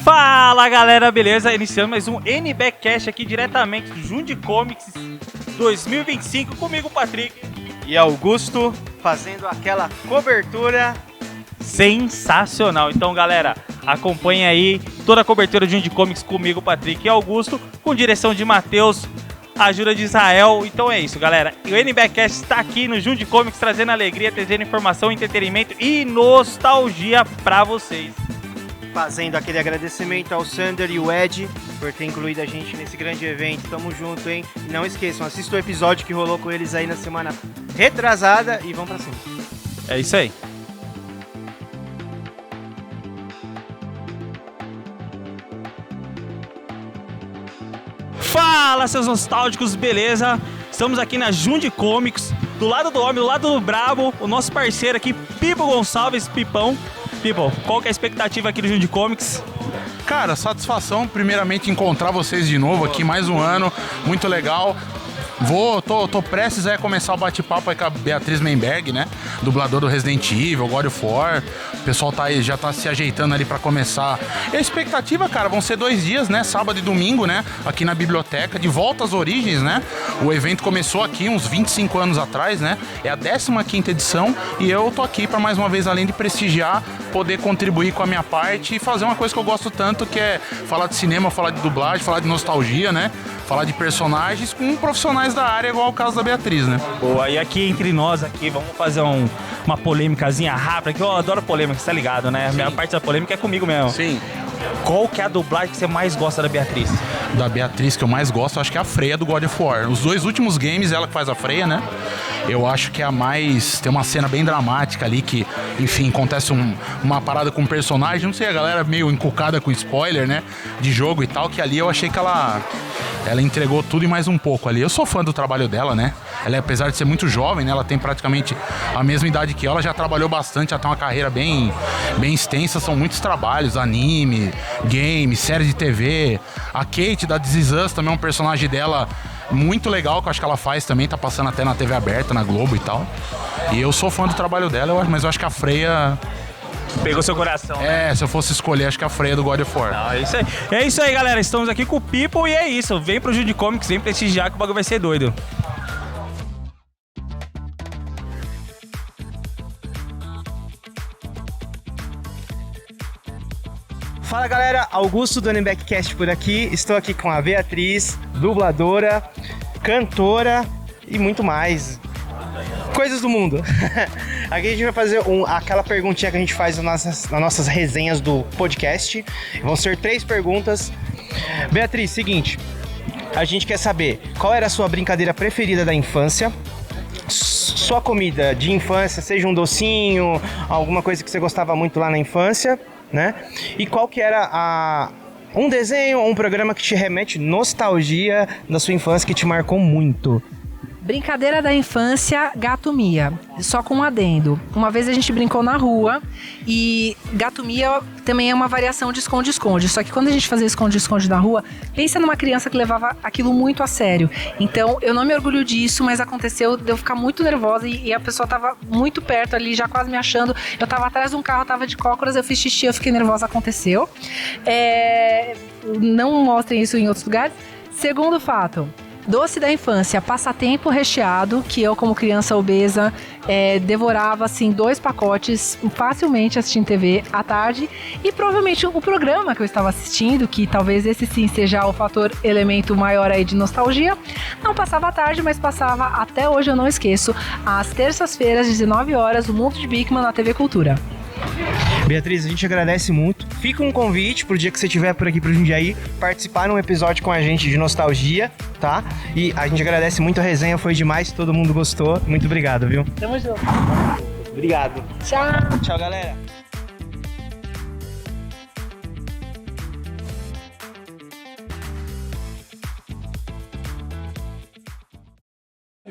Fala galera, beleza? Iniciando mais um NBcast aqui diretamente do Jundi Comics 2025 comigo, Patrick e Augusto, fazendo aquela cobertura sensacional. Então galera, acompanha aí toda a cobertura de Jundi Comics comigo, Patrick e Augusto, com direção de Matheus, ajuda de Israel. Então é isso galera, o NBcast está aqui no Jundi Comics trazendo alegria, trazendo informação, entretenimento e nostalgia pra vocês. Fazendo aquele agradecimento ao Sander e o Ed por ter incluído a gente nesse grande evento. Tamo junto, hein? E não esqueçam, assista o episódio que rolou com eles aí na semana retrasada e vamos pra cima. É isso aí. Fala, seus nostálgicos, beleza? Estamos aqui na Jundi Comics, do lado do homem, do lado do brabo, o nosso parceiro aqui, Pipo Gonçalves, Pipão. Pipo, qual que é a expectativa aqui do Jundi Comics? Cara, satisfação primeiramente encontrar vocês de novo aqui, mais um ano, muito legal. Tô prestes a começar o bate-papo aí com a Beatriz Menberg, né? Dublador do Resident Evil, God of War. O pessoal já tá se ajeitando ali pra começar. E a expectativa, cara, vão ser 2 dias, né? Sábado e domingo, né? Aqui na biblioteca, de volta às origens, né? O evento começou aqui uns 25 anos atrás, né? É a 15ª edição e eu tô aqui pra mais uma vez, além de prestigiar, poder contribuir com a minha parte e fazer uma coisa que eu gosto tanto, que é falar de cinema, falar de dublagem, falar de nostalgia, né? Falar de personagens com profissionais da área, igual o caso da Beatriz, né? Boa, e aqui entre nós aqui, vamos fazer uma polêmicazinha rápida, que eu adoro polêmica, você tá ligado, né? A minha parte da polêmica é comigo mesmo. Sim. Qual que é a dublagem que você mais gosta da Beatriz? Da Beatriz que eu mais gosto, eu acho que é a Freya do God of War. Os 2 últimos games, ela que faz a Freya, né? Eu acho que é a mais... Tem uma cena bem dramática ali que, enfim, acontece uma parada com um personagem. Não sei, a galera meio encucada com spoiler, né? De jogo e tal, que ali eu achei que ela entregou tudo e mais um pouco ali. Eu sou fã do trabalho dela, né? Ela, apesar de ser muito jovem, né? Ela tem praticamente a mesma idade que eu. Ela já trabalhou bastante, já tem uma carreira bem extensa. São muitos trabalhos, anime, game, série de TV. A Kate da This Is Us também é um personagem dela muito legal, que eu acho que ela faz também. Tá passando até na TV aberta, na Globo e tal. E eu sou fã do trabalho dela, mas eu acho que a Freya... Pegou seu coração, né? É, se eu fosse escolher, acho que a Freya do God of War. Não, é isso aí, galera. Estamos aqui com o People e é isso. Vem pro Jundi Comics, vem prestigiar que o bagulho vai ser doido. Fala galera, Augusto do NBcast por aqui. Estou aqui com a Beatriz, dubladora, cantora e muito mais. Coisas do mundo. Aqui a gente vai fazer aquela perguntinha que a gente faz nas nossas resenhas do podcast. Vão ser 3 perguntas. Beatriz, seguinte. A gente quer saber qual era a sua brincadeira preferida da infância, sua comida de infância, seja um docinho, alguma coisa que você gostava muito lá na infância, né? E qual que era um desenho ou um programa que te remete nostalgia da sua infância, que te marcou muito. Brincadeira da infância, Gato Mia, só com um adendo. Uma vez a gente brincou na rua e Gato Mia também é uma variação de esconde-esconde. Só que quando a gente fazia esconde-esconde na rua, pensa numa criança que levava aquilo muito a sério. Então eu não me orgulho disso, mas aconteceu de eu ficar muito nervosa e a pessoa tava muito perto ali, já quase me achando. Eu tava atrás de um carro, tava de cócoras, eu fiz xixi, eu fiquei nervosa, aconteceu. Não mostrem isso em outros lugares. Segundo fato... Doce da infância, passatempo recheado, que eu como criança obesa devorava assim 2 pacotes facilmente assistindo TV à tarde, e provavelmente o programa que eu estava assistindo, que talvez esse sim seja o fator elemento maior aí de nostalgia, não passava à tarde, mas passava, até hoje eu não esqueço, às terças-feiras, 19 horas, o Mundo de Bigman na TV Cultura. Beatriz, a gente agradece muito. Fica um convite pro dia que você estiver por aqui pro Jundiaí participar num episódio com a gente de nostalgia, tá? E a gente agradece muito a resenha, foi demais, todo mundo gostou. Muito obrigado, viu? Tamo junto. Obrigado. Tchau. Tchau, galera.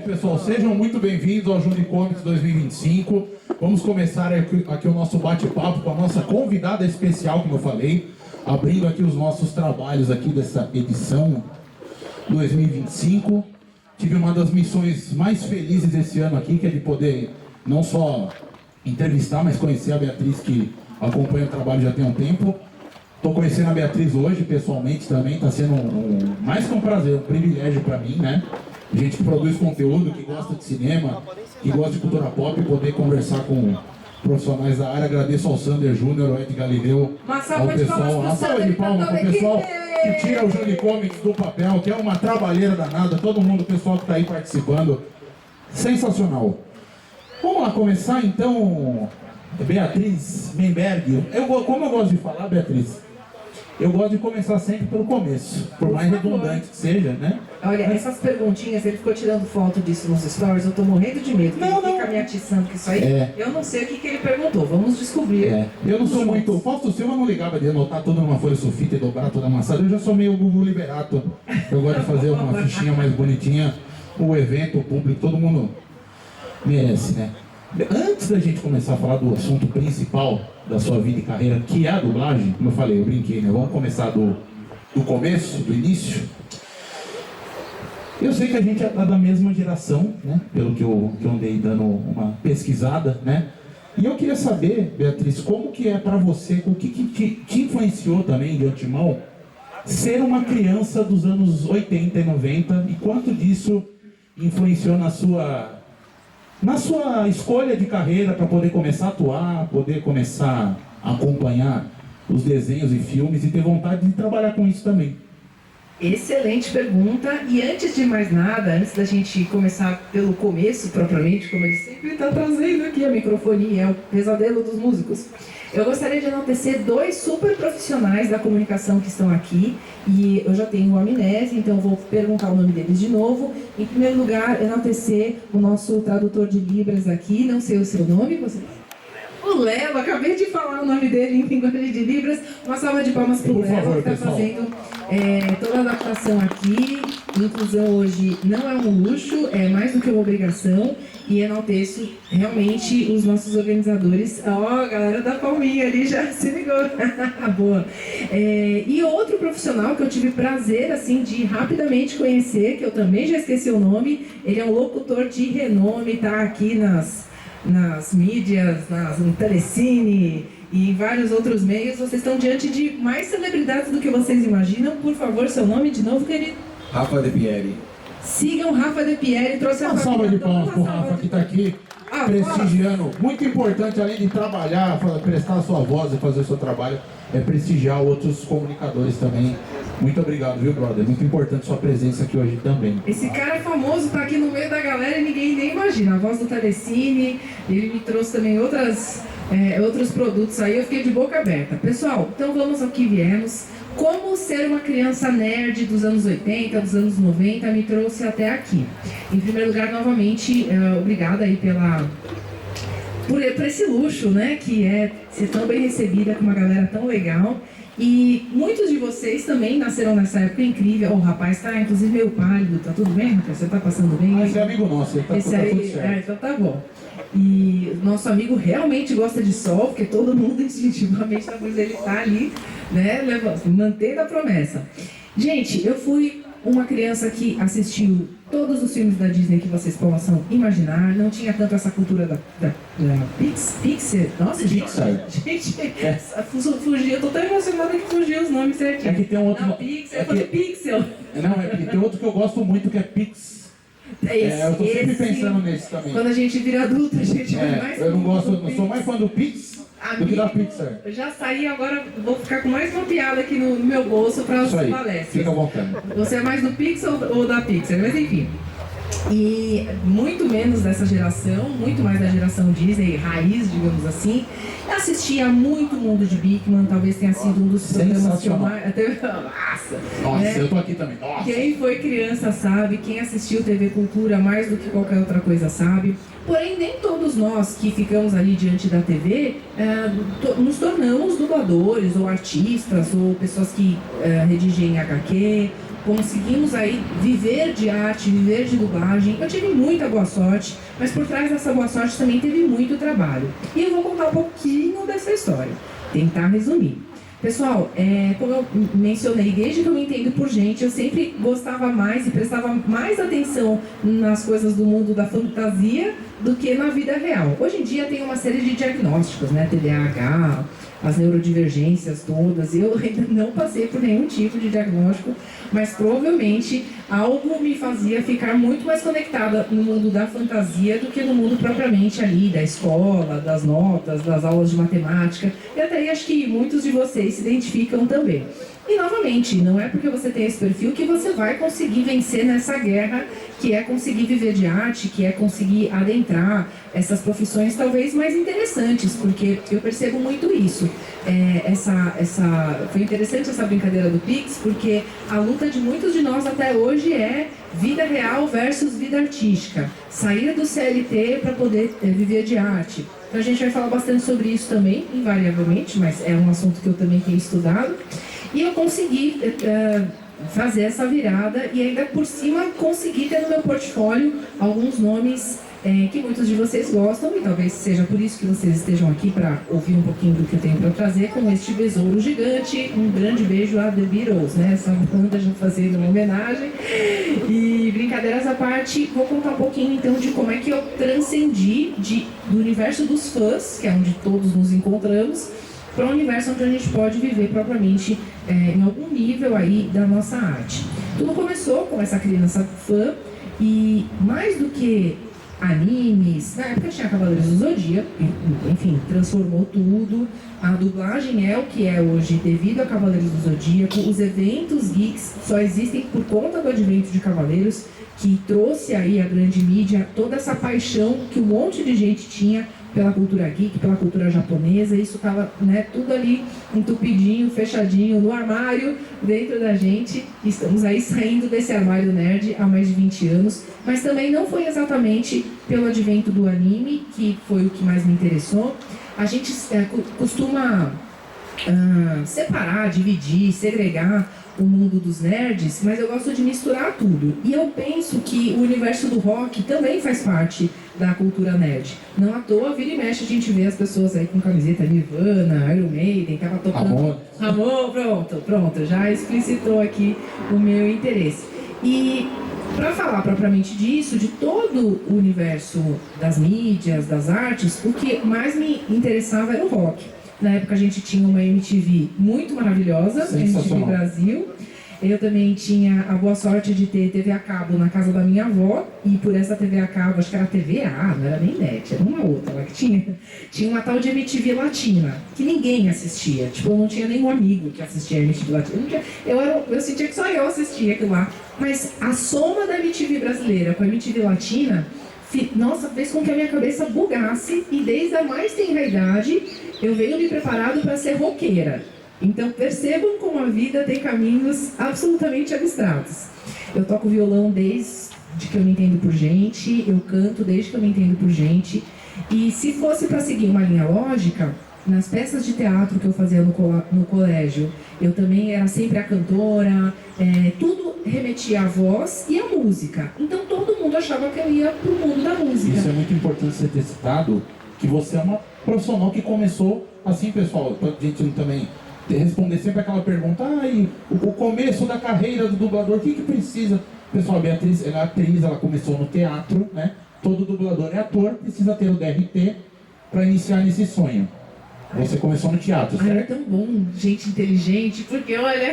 Pessoal, sejam muito bem-vindos ao Jundi Comics 2025. Vamos começar aqui o nosso bate-papo com a nossa convidada especial, como eu falei, abrindo aqui os nossos trabalhos aqui dessa edição 2025. Tive uma das missões mais felizes desse ano aqui, que é de poder não só entrevistar, mas conhecer a Beatriz, que acompanha o trabalho já tem um tempo. Tô conhecendo a Beatriz hoje, pessoalmente também, tá sendo mais que um prazer, um privilégio para mim, né? Gente que produz conteúdo, que gosta de cinema, que gosta de cultura pop, poder conversar com profissionais da área. Agradeço ao Sander Júnior, ao Ed Galileu, ao pessoal, uma salva de palmas pro pessoal que tira o Juni Comics do papel, que é uma trabalheira danada, todo mundo, o pessoal que tá aí participando, sensacional. Vamos lá começar então, Beatriz Menberg. Como eu gosto de falar, Beatriz, eu gosto de começar sempre pelo começo, por mais redundante que seja, né? Olha, essas perguntinhas, ele ficou tirando foto disso nos stories, eu tô morrendo de medo. Ele fica me atiçando com isso aí. Eu não sei o que ele perguntou, vamos descobrir. Eu não sou muito... Fausto Silva não ligava de anotar tudo numa folha sulfite e dobrar toda amassada. Eu já sou meio Gugu Liberato. Eu gosto de fazer uma fichinha mais bonitinha. O evento, o público, todo mundo merece, né? Antes da gente começar a falar do assunto principal da sua vida e carreira, que é a dublagem, como eu falei, eu brinquei, né? Vamos começar do começo, do início. Eu sei que a gente é da mesma geração, né? Pelo que eu andei dando uma pesquisada, né? E eu queria saber, Beatriz, como que é pra você, o que te influenciou também, de antemão, ser uma criança dos anos 80 e 90, e quanto disso influenciou na sua escolha de carreira para poder começar a atuar, poder começar a acompanhar os desenhos e filmes e ter vontade de trabalhar com isso também? Excelente pergunta. E antes de mais nada, antes da gente começar pelo começo propriamente, como ele sempre está trazendo aqui a microfonia, é o pesadelo dos músicos, eu gostaria de enaltecer dois super profissionais da comunicação que estão aqui, e eu já tenho amnésia, então eu vou perguntar o nome deles de novo. Em primeiro lugar, enaltecer o nosso tradutor de Libras aqui, não sei o seu nome, você... O Lelo, acabei de falar o nome dele em linguagem de Libras. Uma salva de palmas para o Lelo, que está fazendo toda a adaptação aqui. Inclusão hoje não é um luxo, é mais do que uma obrigação. E enalteço realmente os nossos organizadores. A galera da palminha ali já se ligou. Boa. E outro profissional que eu tive prazer assim, de rapidamente conhecer, que eu também já esqueci o nome. Ele é um locutor de renome, está aqui nas mídias, no Telecine e em vários outros meios. Vocês estão diante de mais celebridades do que vocês imaginam. Por favor, seu nome de novo, querido? Rafa De Pieri. Sigam Rafa De Pieri. Trouxe uma salva de palmas pro Rafa que está aqui prestigiando. Muito importante, além de trabalhar, prestar a sua voz e fazer o seu trabalho, é prestigiar outros comunicadores também. Muito obrigado, viu, brother? Muito importante sua presença aqui hoje também. Esse cara é famoso, tá aqui no meio da galera e ninguém nem imagina. A voz do Telecine, ele me trouxe também outros produtos aí, eu fiquei de boca aberta. Pessoal, então vamos ao que viemos. Como ser uma criança nerd dos anos 80, dos anos 90, me trouxe até aqui. Em primeiro lugar, novamente, obrigada aí por esse luxo, né, que é ser tão bem recebida com uma galera tão legal. E muitos de vocês também nasceram nessa época incrível. O rapaz tá inclusive meio pálido, tá tudo bem, rapaz? Você tá passando bem? Esse é amigo nosso, ele tá tudo certo. Então tá bom. E nosso amigo realmente gosta de sol, porque todo mundo instintivamente, talvez ele tá ali, né, mantendo a promessa. Gente, eu fui uma criança que assistiu todos os filmes da Disney que vocês possam imaginar. Não tinha tanto essa cultura da Pixar. Nossa, Pixar. Gente, fugiu. Eu tô tão emocionada que fugiu os nomes certinho. É que tem um outro... Não, Pixar, eu falei Pixel. Não, é que tem outro que eu gosto muito, que é Pix. Eu tô sempre pensando nesse também. Quando a gente vira adulto, a gente vai mais... Eu não sou mais fã do Pix do que da Pixar. Eu já saí, agora vou ficar com mais uma piada aqui no meu bolso para as palestras. Fica à vontade. Você é mais do Pixar ou da Pixar? Mas enfim. E muito menos dessa geração, muito mais da geração Disney, raiz, digamos assim. Eu assistia muito Mundo de Bigman, talvez tenha sido um dos programas que eu mais... Nossa, eu tô aqui também. Nossa. Quem foi criança sabe, quem assistiu TV Cultura mais do que qualquer outra coisa sabe. Porém, nem todos nós que ficamos ali diante da TV nos tornamos dubladores, ou artistas, ou pessoas que redigem HQ. Conseguimos aí viver de arte, viver de dublagem. Eu tive muita boa sorte, mas por trás dessa boa sorte também teve muito trabalho. E eu vou contar um pouquinho dessa história, tentar resumir. Pessoal, como eu mencionei, desde que eu me entendo por gente, eu sempre gostava mais e prestava mais atenção nas coisas do mundo da fantasia do que na vida real. Hoje em dia tem uma série de diagnósticos, né? TDAH, as neurodivergências todas. Eu ainda não passei por nenhum tipo de diagnóstico, mas provavelmente algo me fazia ficar muito mais conectada no mundo da fantasia do que no mundo propriamente ali, da escola, das notas, das aulas de matemática. E até acho que muitos de vocês se identificam também. E novamente, não é porque você tem esse perfil que você vai conseguir vencer nessa guerra, que é conseguir viver de arte, que é conseguir adentrar essas profissões talvez mais interessantes, porque eu percebo muito isso. Foi interessante essa brincadeira do Pix, porque a luta de muitos de nós até hoje é vida real versus vida artística. Sair do CLT para poder viver de arte. Então a gente vai falar bastante sobre isso também, invariavelmente, mas é um assunto que eu também tenho estudado. E eu consegui fazer essa virada e ainda por cima consegui ter no meu portfólio alguns nomes que muitos de vocês gostam, e talvez seja por isso que vocês estejam aqui para ouvir um pouquinho do que eu tenho para trazer, com este besouro gigante. Um grande beijo a The Beatles, né? Essa banda já fazendo uma homenagem. E brincadeiras à parte, vou contar um pouquinho então de como é que eu transcendi do universo dos fãs, que é onde todos nos encontramos, para um universo onde a gente pode viver propriamente em algum nível aí da nossa arte. Tudo começou com essa criança fã, e mais do que animes, na época tinha Cavaleiros do Zodíaco, enfim, transformou tudo. A dublagem é o que é hoje devido a Cavaleiros do Zodíaco. Os eventos geeks só existem por conta do advento de Cavaleiros, que trouxe aí a grande mídia toda essa paixão que um monte de gente tinha pela cultura geek, pela cultura japonesa. Isso estava, né, tudo ali entupidinho, fechadinho no armário dentro da gente. Estamos aí saindo desse armário nerd há mais de 20 anos, mas também não foi exatamente pelo advento do anime, que foi o que mais me interessou. A gente costuma separar, dividir, segregar o mundo dos nerds, mas eu gosto de misturar tudo. E eu penso que o universo do rock também faz parte da cultura nerd. Não à toa, vira e mexe, a gente vê as pessoas aí com camiseta Nirvana, Iron Maiden, tava tocando... Ramon, pronto, já explicitou aqui o meu interesse. E para falar propriamente disso, de todo o universo das mídias, das artes, o que mais me interessava era o rock. Na época a gente tinha uma MTV muito maravilhosa, MTV Brasil. Eu também tinha a boa sorte de ter TV a cabo na casa da minha avó, e por essa TV a cabo, acho que era TVA, não era nem NET, era uma outra lá que tinha uma tal de MTV Latina, que ninguém assistia. Tipo, eu não tinha nenhum amigo que assistia a MTV Latina. Eu sentia que só eu assistia aquilo lá. Mas a soma da MTV brasileira com a MTV Latina, nossa, fez com que a minha cabeça bugasse, e desde a mais tenra idade eu venho me preparado para ser roqueira. Então percebam como a vida tem caminhos absolutamente abstratos. Eu toco violão desde que eu me entendo por gente, eu canto desde que eu me entendo por gente, e se fosse para seguir uma linha lógica, nas peças de teatro que eu fazia no colégio, eu também era sempre a cantora, tudo remetia à voz e à música. Então todo mundo achava que eu ia pro mundo da música. Isso é muito importante você ter citado, que você é uma profissional que começou assim, pessoal, pra gente também responder sempre aquela pergunta, e o começo da carreira do dublador, o que precisa? Pessoal, a Beatriz, ela é atriz, ela começou no teatro, né? Todo dublador é ator, precisa ter o DRT para iniciar nesse sonho. Você começou no teatro, certo? É tão bom, gente inteligente, porque olha,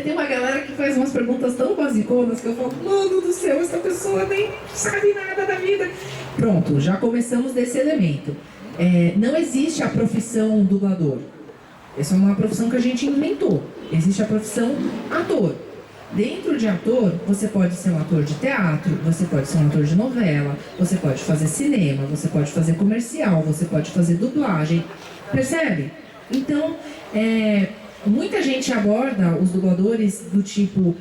tem uma galera que faz umas perguntas tão basiconas que eu falo, mano do céu, essa pessoa nem sabe nada da vida. Pronto, já começamos desse elemento. Não existe a profissão dublador. Essa é uma profissão que a gente inventou. Existe a profissão ator. Dentro de ator, você pode ser um ator de teatro, você pode ser um ator de novela, você pode fazer cinema, você pode fazer comercial, você pode fazer dublagem. Percebe? Então, muita gente aborda os dubladores do tipo,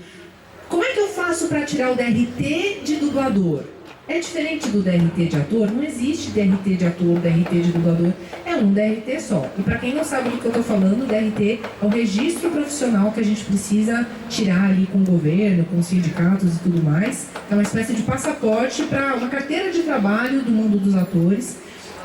como é que eu faço para tirar o DRT de dublador? É diferente do DRT de ator? Não existe DRT de ator, DRT de dublador, é um DRT só. E para quem não sabe do que eu estou falando, o DRT é o registro profissional que a gente precisa tirar ali com o governo, com os sindicatos e tudo mais. É uma espécie de passaporte para uma carteira de trabalho do mundo dos atores.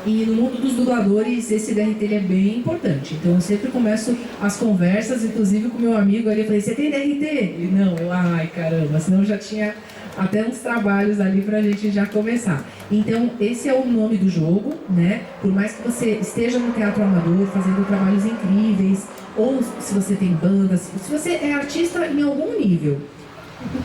E no mundo dos dubladores, esse DRT ele é bem importante. Então eu sempre começo as conversas, inclusive com meu amigo ali, eu falei, você tem DRT? Ele, não, ai caramba, senão eu já tinha até uns trabalhos ali pra gente já começar. Então, esse é o nome do jogo, né? Por mais que você esteja no teatro amador, fazendo trabalhos incríveis, ou se você tem bandas, se você é artista em algum nível.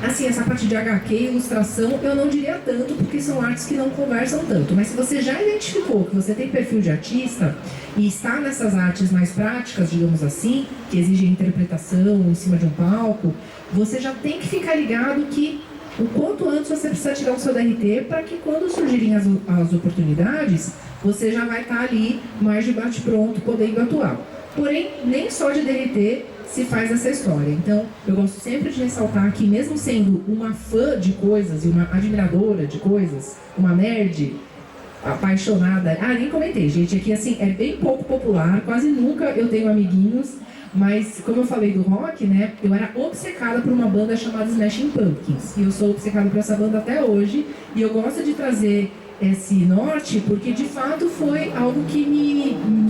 Assim, essa parte de HQ, ilustração, eu não diria tanto, porque são artes que não conversam tanto. Mas se você já identificou que você tem perfil de artista e está nessas artes mais práticas, digamos assim, que exigem interpretação em cima de um palco, você já tem que ficar ligado que o quanto antes você precisa tirar o seu DRT para que quando surgirem as oportunidades, você já vai estar ali mais de bate-pronto, podendo atuar. Porém, nem só de DRT se faz essa história. Então, eu gosto sempre de ressaltar que mesmo sendo uma fã de coisas e uma admiradora de coisas, uma nerd apaixonada... nem comentei, gente, aqui assim, é bem pouco popular, quase nunca eu tenho amiguinhos, mas como eu falei do rock, né, eu era obcecada por uma banda chamada Smashing Pumpkins, e eu sou obcecada por essa banda até hoje, e eu gosto de trazer esse norte porque de fato foi algo que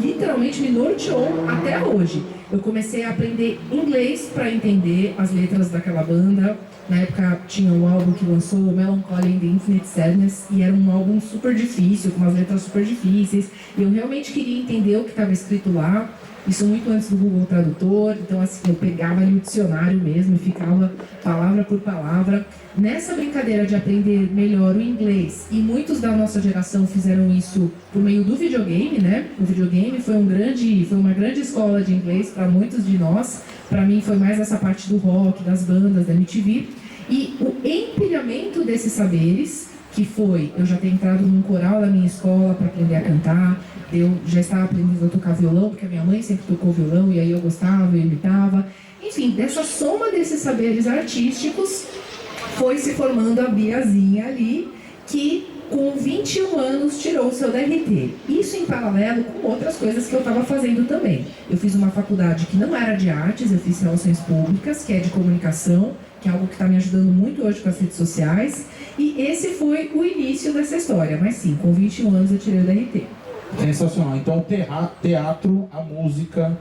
literalmente me norteou até hoje. Eu comecei a aprender inglês para entender as letras daquela banda. Na época tinha um álbum que lançou, Melancholy and the Infinite Sadness, e era um álbum super difícil, com umas letras super difíceis, e eu realmente queria entender o que estava escrito lá. Isso muito antes do Google Tradutor, então assim, eu pegava ali o dicionário mesmo e ficava palavra por palavra. Nessa brincadeira de aprender melhor o inglês, e muitos da nossa geração fizeram isso por meio do videogame, né? O videogame foi uma grande escola de inglês para muitos de nós. Para mim foi mais essa parte do rock, das bandas, da MTV. E o empilhamento desses saberes, que foi, eu já ter entrado num coral da minha escola para aprender a cantar, eu já estava aprendendo a tocar violão, porque a minha mãe sempre tocou violão, e aí eu gostava, eu imitava. Enfim, dessa soma desses saberes artísticos, foi se formando a Biazinha ali, que com 21 anos tirou o seu DRT. Isso em paralelo com outras coisas que eu estava fazendo também. Eu fiz uma faculdade que não era de artes, eu fiz Relações Públicas, que é de comunicação, que é algo que está me ajudando muito hoje com as redes sociais. E esse foi o início dessa história. Mas sim, com 21 anos eu tirei o DRT. Sensacional. Então, teatro, a música,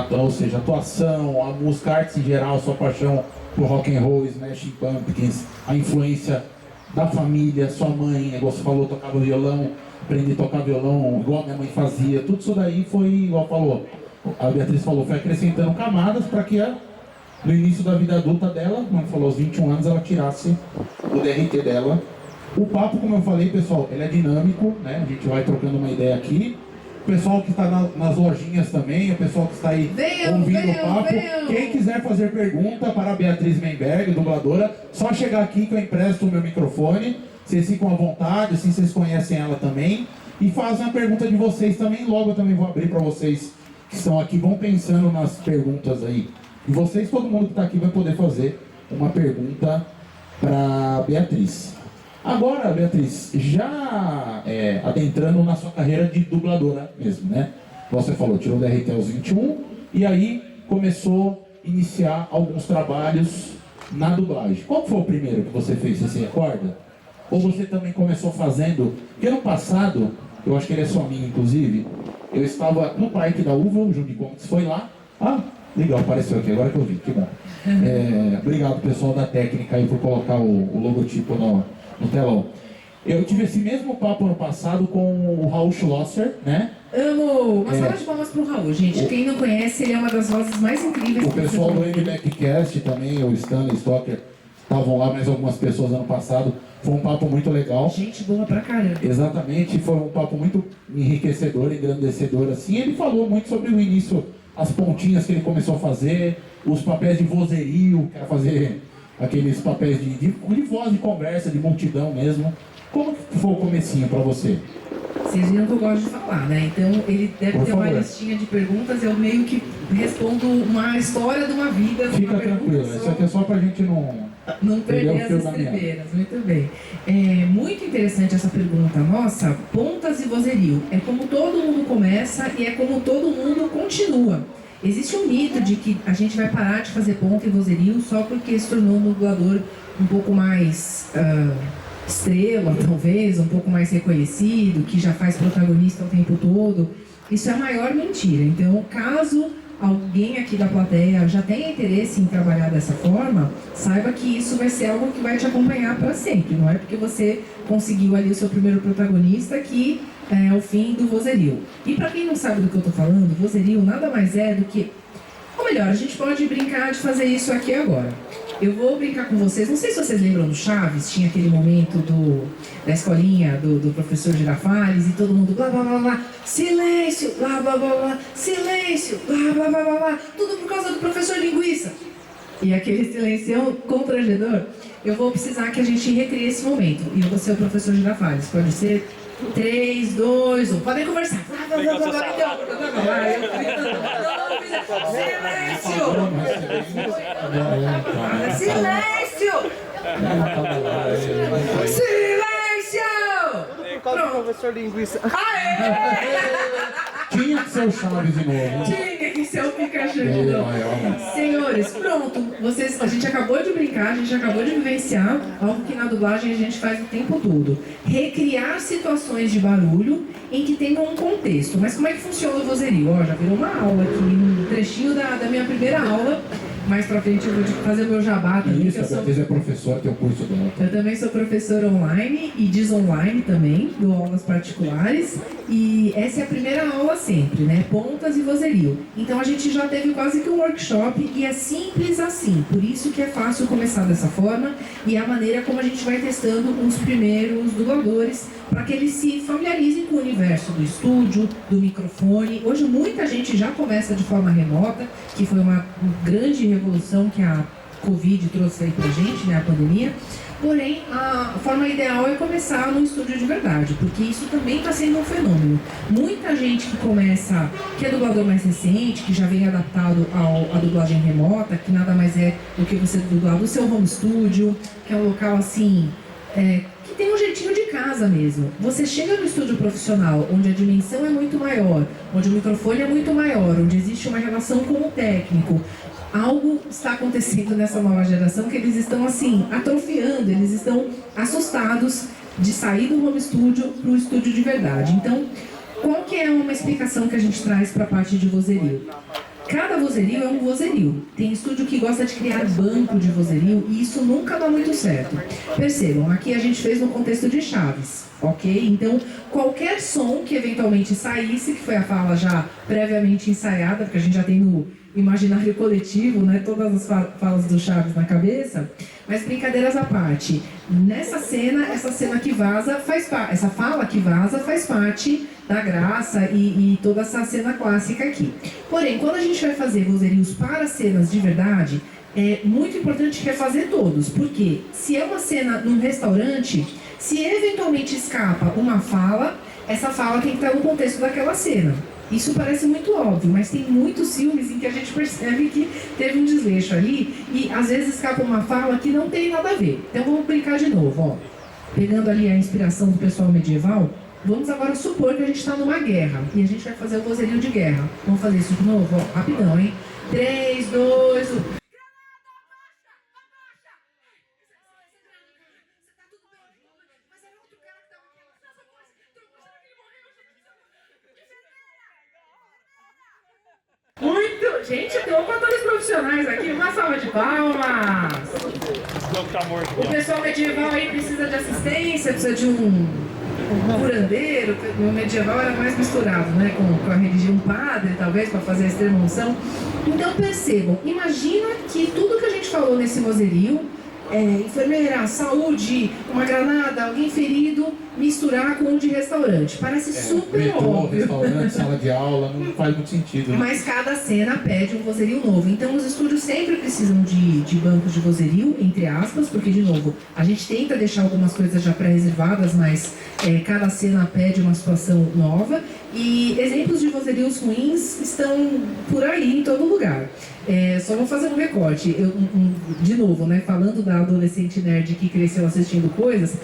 ou seja, a atuação, a música, a arte em geral, sua paixão por rock and roll, Smashing Pumpkins, a influência da família, sua mãe, igual você falou, tocava violão, aprendi a tocar violão, igual a minha mãe fazia, tudo isso daí foi, igual a Beatriz falou, foi acrescentando camadas para que no início da vida adulta dela, como falou, aos 21 anos, ela tirasse o DRT dela. O papo, como eu falei, pessoal, ele é dinâmico, né? A gente vai trocando uma ideia aqui. O pessoal que está nas lojinhas também, o pessoal que está aí ouvindo o papo. Quem quiser fazer pergunta para a Beatriz Menberg, dubladora, só chegar aqui que eu empresto o meu microfone. Vocês ficam à vontade, assim vocês conhecem ela também. E fazem a pergunta de vocês também. Logo eu também vou abrir para vocês que estão aqui. Vão pensando nas perguntas aí. E vocês, todo mundo que está aqui vai poder fazer uma pergunta para Beatriz. Agora, Beatriz, já adentrando na sua carreira de dubladora mesmo, né? Você falou, tirou o DRT aos 21 e aí começou a iniciar alguns trabalhos na dublagem. Qual foi o primeiro que você fez, você se recorda? Ou você também começou fazendo... Porque ano passado, eu acho que ele é seu amigo, inclusive, eu estava no Parque da Uva, o Júnior Gomes foi lá. Ah, legal, apareceu aqui, agora que eu vi, que bom. Obrigado, pessoal da técnica, aí por colocar o logotipo no telão. Eu tive esse mesmo papo ano passado com o Raul Schlosser, né? Amo! Uma salva de palmas pro Raul, gente. Quem não conhece, ele é uma das vozes mais incríveis. O pessoal do MBackcast também, o Stanley Stocker, estavam lá, mais algumas pessoas ano passado. Foi um papo muito legal. Gente boa pra caramba. Exatamente, foi um papo muito enriquecedor, engrandecedor, assim. Ele falou muito sobre o início, as pontinhas que ele começou a fazer, os papéis de vozerio, que era fazer aqueles papéis de voz de conversa, de multidão mesmo. Como que foi o comecinho pra você? Vocês viram que eu gosto de falar, né? Então ele deve ter uma listinha de perguntas, eu meio que respondo uma história de uma vida. Fica tranquilo, isso aqui é só pra gente não perder as estribeiras. Muito bem. É muito interessante essa pergunta. Nossa, pontas e vozerio. É como todo mundo começa e é como todo mundo continua. Existe um mito de que a gente vai parar de fazer ponta e vozerio só porque se tornou um dublador um pouco mais estrela, talvez, um pouco mais reconhecido, que já faz protagonista o tempo todo. Isso é a maior mentira. Então, caso alguém aqui da plateia já tenha interesse em trabalhar dessa forma, saiba que isso vai ser algo que vai te acompanhar para sempre. Não é porque você conseguiu ali o seu primeiro protagonista que é o fim do vozerio. E para quem não sabe do que eu tô falando, vozerio nada mais é do que... Ou melhor, a gente pode brincar de fazer isso aqui agora. Eu vou brincar com vocês, não sei se vocês lembram do Chaves, tinha aquele momento da escolinha do professor Girafales e todo mundo blá blá blá blá, silêncio, blá blá blá blá, silêncio, blá blá blá blá blá, tudo por causa do professor Linguiça. E aquele silêncio constrangedor, eu vou precisar que a gente recrie esse momento. E eu vou ser o professor Girafales, pode ser 3, 2, 1, podem conversar. Blá blá blá blá blá, silêncio! Silêncio! Pronto, professor Linguiça. Tinha que ser o Chaves de novo. Tinha que ser o Pikachu de novo. Senhores, pronto. A gente acabou de brincar, a gente acabou de vivenciar algo que na dublagem a gente faz o tempo todo. Recriar situações de barulho em que tenham um contexto. Mas como é que funciona o vozerio? Ó, já virou uma aula aqui, um trechinho da minha primeira aula. Mais pra frente eu vou fazer o meu jabá também. Isso, a Beatriz é professora, tem o curso dela. Eu também sou professora online e desonline também, dou aulas particulares. E essa é a primeira aula sempre, né? Pontas e vozerio. Então a gente já teve quase que um workshop e é simples assim. Por isso que é fácil começar dessa forma e é a maneira como a gente vai testando os primeiros dubladores para que eles se familiarizem com o universo do estúdio, do microfone. Hoje muita gente já começa de forma remota, que foi uma grande revolução que a Covid trouxe aí pra gente, né, a pandemia. Porém, a forma ideal é começar no estúdio de verdade, porque isso também está sendo um fenômeno. Muita gente que começa, que é dublador mais recente, que já vem adaptado à dublagem remota, que nada mais é do que você dublar no seu home studio, que é um local assim, que tem um jeitinho de casa mesmo. Você chega no estúdio profissional, onde a dimensão é muito maior, onde o microfone é muito maior, onde existe uma relação com o técnico. Algo está acontecendo nessa nova geração que eles estão assim, atrofiando, eles estão assustados de sair do home studio para o estúdio de verdade. Então, qual que é uma explicação que a gente traz para a parte de vozerio? Cada vozerio é um vozerio. Tem estúdio que gosta de criar banco de vozerio e isso nunca dá muito certo. Percebam, aqui a gente fez no contexto de Chaves, ok? Então, qualquer som que eventualmente saísse, que foi a fala já previamente ensaiada, porque a gente já tem no imaginário coletivo, né, todas as falas do Chaves na cabeça, mas brincadeiras à parte. Nessa cena, essa cena que vaza essa fala que vaza faz parte da graça e toda essa cena clássica aqui. Porém, quando a gente vai fazer vozerios para cenas de verdade, é muito importante refazer todos, porque se é uma cena num restaurante, se eventualmente escapa uma fala, essa fala tem que estar no contexto daquela cena. Isso parece muito óbvio, mas tem muitos filmes em que a gente percebe que teve um desleixo ali e às vezes escapa uma fala que não tem nada a ver. Então vamos brincar de novo, ó. Pegando ali a inspiração do pessoal medieval, vamos agora supor que a gente está numa guerra e a gente vai fazer o vozerio de guerra. Vamos fazer isso de novo, ó, rapidão, hein? 3, 2, 1... Muito! Gente, tem atores profissionais aqui, uma salva de palmas! O pessoal medieval aí precisa de assistência, precisa de um curandeiro. No medieval era mais misturado, né, com a religião padre, talvez, para fazer a extrema unção. Então percebam, imagina que tudo que a gente falou nesse vozerio, enfermeira, saúde, uma granada, alguém ferido, misturar com um de restaurante. Parece super metrô, óbvio. Restaurante, sala de aula, não faz muito sentido. Né? Mas cada cena pede um vozerio novo. Então os estúdios sempre precisam de bancos de vozerio, entre aspas, porque, de novo, a gente tenta deixar algumas coisas já pré-reservadas, mas cada cena pede uma situação nova. E exemplos de vozerios ruins estão por aí, em todo lugar. Só vou fazer um recorte. De novo, né, falando da adolescente nerd que cresceu assistindo coisas,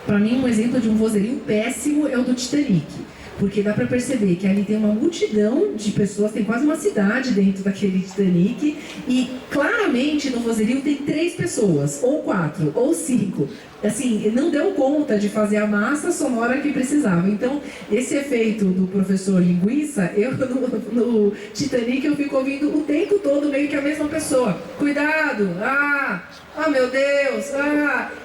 para mim um exemplo de um vozerio péssimo é o do Titanic. porque dá pra perceber que ali tem uma multidão de pessoas, tem quase uma cidade dentro daquele Titanic, e claramente no vozerio tem 3 pessoas, ou 4, ou 5. Assim, não deu conta de fazer a massa sonora que precisava. Então, esse efeito do professor Linguiça, eu no Titanic eu fico ouvindo o tempo todo meio que a mesma pessoa. Cuidado! Ah, meu Deus!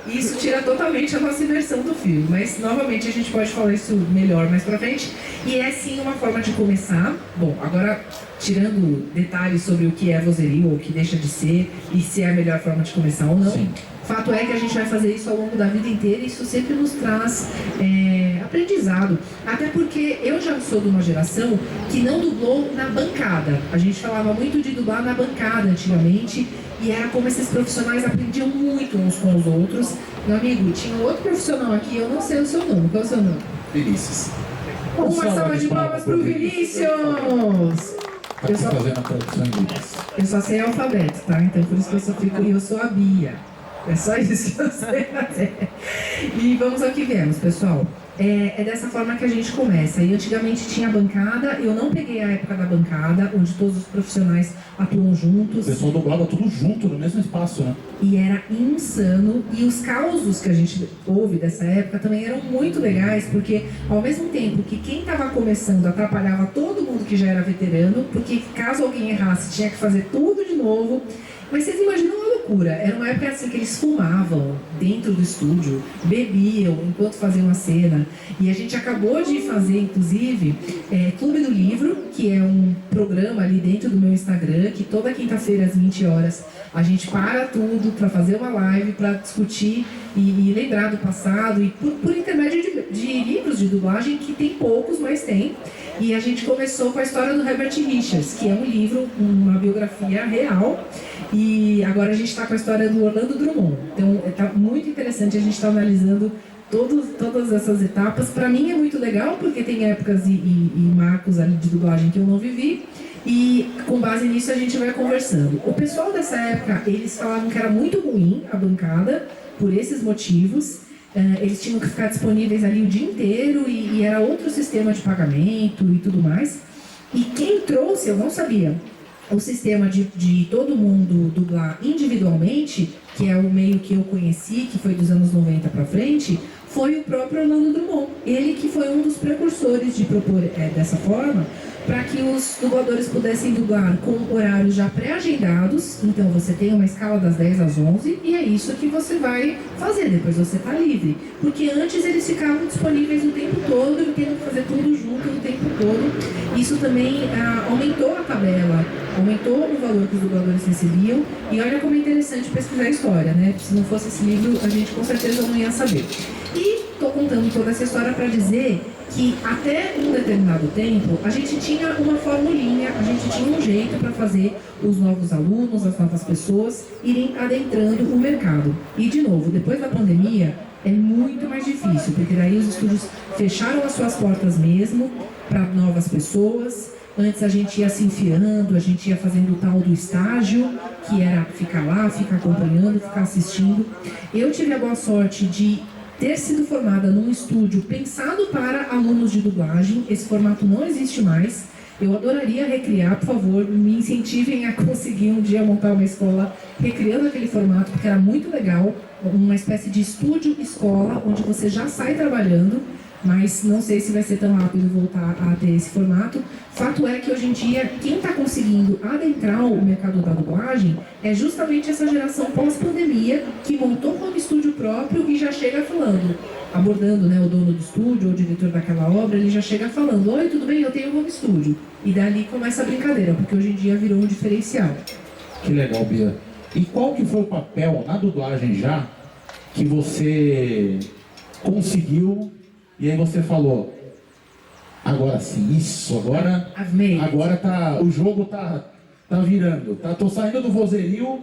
Isso tira totalmente a nossa imersão do filme. Mas, novamente, a gente pode falar isso melhor mais pra frente. E é, sim, uma forma de começar. Bom, agora, tirando detalhes sobre o que é vozerio, ou o que deixa de ser, e se é a melhor forma de começar ou não. Sim. Fato é que a gente vai fazer isso ao longo da vida inteira e isso sempre nos traz aprendizado. Até porque eu já sou de uma geração que não dublou na bancada. A gente falava muito de dublar na bancada antigamente e era como esses profissionais aprendiam muito uns com os outros. Meu amigo, tinha um outro profissional aqui, eu não sei o seu nome. Qual é o seu nome? Vinícius. Uma salva de palmas pro Vinícius! Tá aqui fazendo a tradução em inglês. Eu só sei alfabeto, tá? Então por isso que eu só fico... E eu sou a Bia. É só isso que eu sei fazer. E vamos ao que viemos, pessoal. É dessa forma que a gente começa. E antigamente tinha bancada, eu não peguei a época da bancada, onde todos os profissionais atuam juntos. O pessoal dublava tudo junto, no mesmo espaço, né? E era insano. E os causos que a gente ouve dessa época também eram muito legais, porque ao mesmo tempo que quem estava começando atrapalhava todo mundo que já era veterano, porque caso alguém errasse, tinha que fazer tudo de novo. Mas vocês imaginam uma loucura, era uma época assim que eles fumavam dentro do estúdio, bebiam enquanto faziam a cena. E a gente acabou de fazer, inclusive, Clube do Livro, que é um programa ali dentro do meu Instagram, que toda quinta-feira às 20 horas a gente para tudo para fazer uma live, para discutir e lembrar do passado, e por intermédio de livros de dublagem, que tem poucos, mas tem. E a gente começou com a história do Herbert Richards, que é um livro, uma biografia real. E agora a gente está com a história do Orlando Drummond. Então está muito interessante, a gente está analisando todas essas etapas. Para mim é muito legal, porque tem épocas e marcos ali de dublagem que eu não vivi. E com base nisso a gente vai conversando. O pessoal dessa época, eles falavam que era muito ruim a bancada, por esses motivos. Eles tinham que ficar disponíveis ali o dia inteiro e era outro sistema de pagamento e tudo mais. E quem trouxe, eu não sabia, o sistema de todo mundo dublar individualmente, que é o meio que eu conheci, que foi dos anos 90 para frente, foi o próprio Orlando Drummond. Ele que foi um dos precursores de propor dessa forma, para que os dubladores pudessem dublar com horários já pré-agendados. Então você tem uma escala das 10 às 11 e é isso que você vai fazer, depois você está livre. Porque antes eles ficavam disponíveis o tempo todo e tendo que fazer tudo junto o tempo todo. Isso também aumentou a tabela, aumentou o valor que os dubladores recebiam. E olha como é interessante pesquisar a história, né? Se não fosse esse livro, a gente com certeza não ia saber. E estou contando toda essa história para dizer que até um determinado tempo a gente tinha uma formulinha, a gente tinha um jeito para fazer os novos alunos, as novas pessoas irem adentrando o mercado. E de novo, depois da pandemia é muito mais difícil, porque daí os estúdios fecharam as suas portas mesmo para novas pessoas. Antes a gente ia se enfiando, a gente ia fazendo o tal do estágio, que era ficar lá, ficar acompanhando, ficar assistindo. Eu tive a boa sorte de ter sido formada num estúdio pensado para alunos de dublagem. Esse formato não existe mais. Eu adoraria recriar, por favor, me incentivem a conseguir um dia montar uma escola recriando aquele formato, porque era muito legal, uma espécie de estúdio-escola, onde você já sai trabalhando, mas não sei se vai ser tão rápido voltar a ter esse formato. Fato é que hoje em dia, quem está conseguindo adentrar o mercado da dublagem é justamente essa geração pós-pandemia, que montou um estúdio próprio e já chega falando, abordando, né, o dono do estúdio ou o diretor daquela obra, ele já chega falando: oi, tudo bem, eu tenho um home estúdio. E dali começa a brincadeira, porque hoje em dia virou um diferencial. Que legal, Bia. E qual que foi o papel na dublagem já que você conseguiu e aí você falou: agora sim, isso, agora tá, o jogo tá virando, tô saindo do vozerio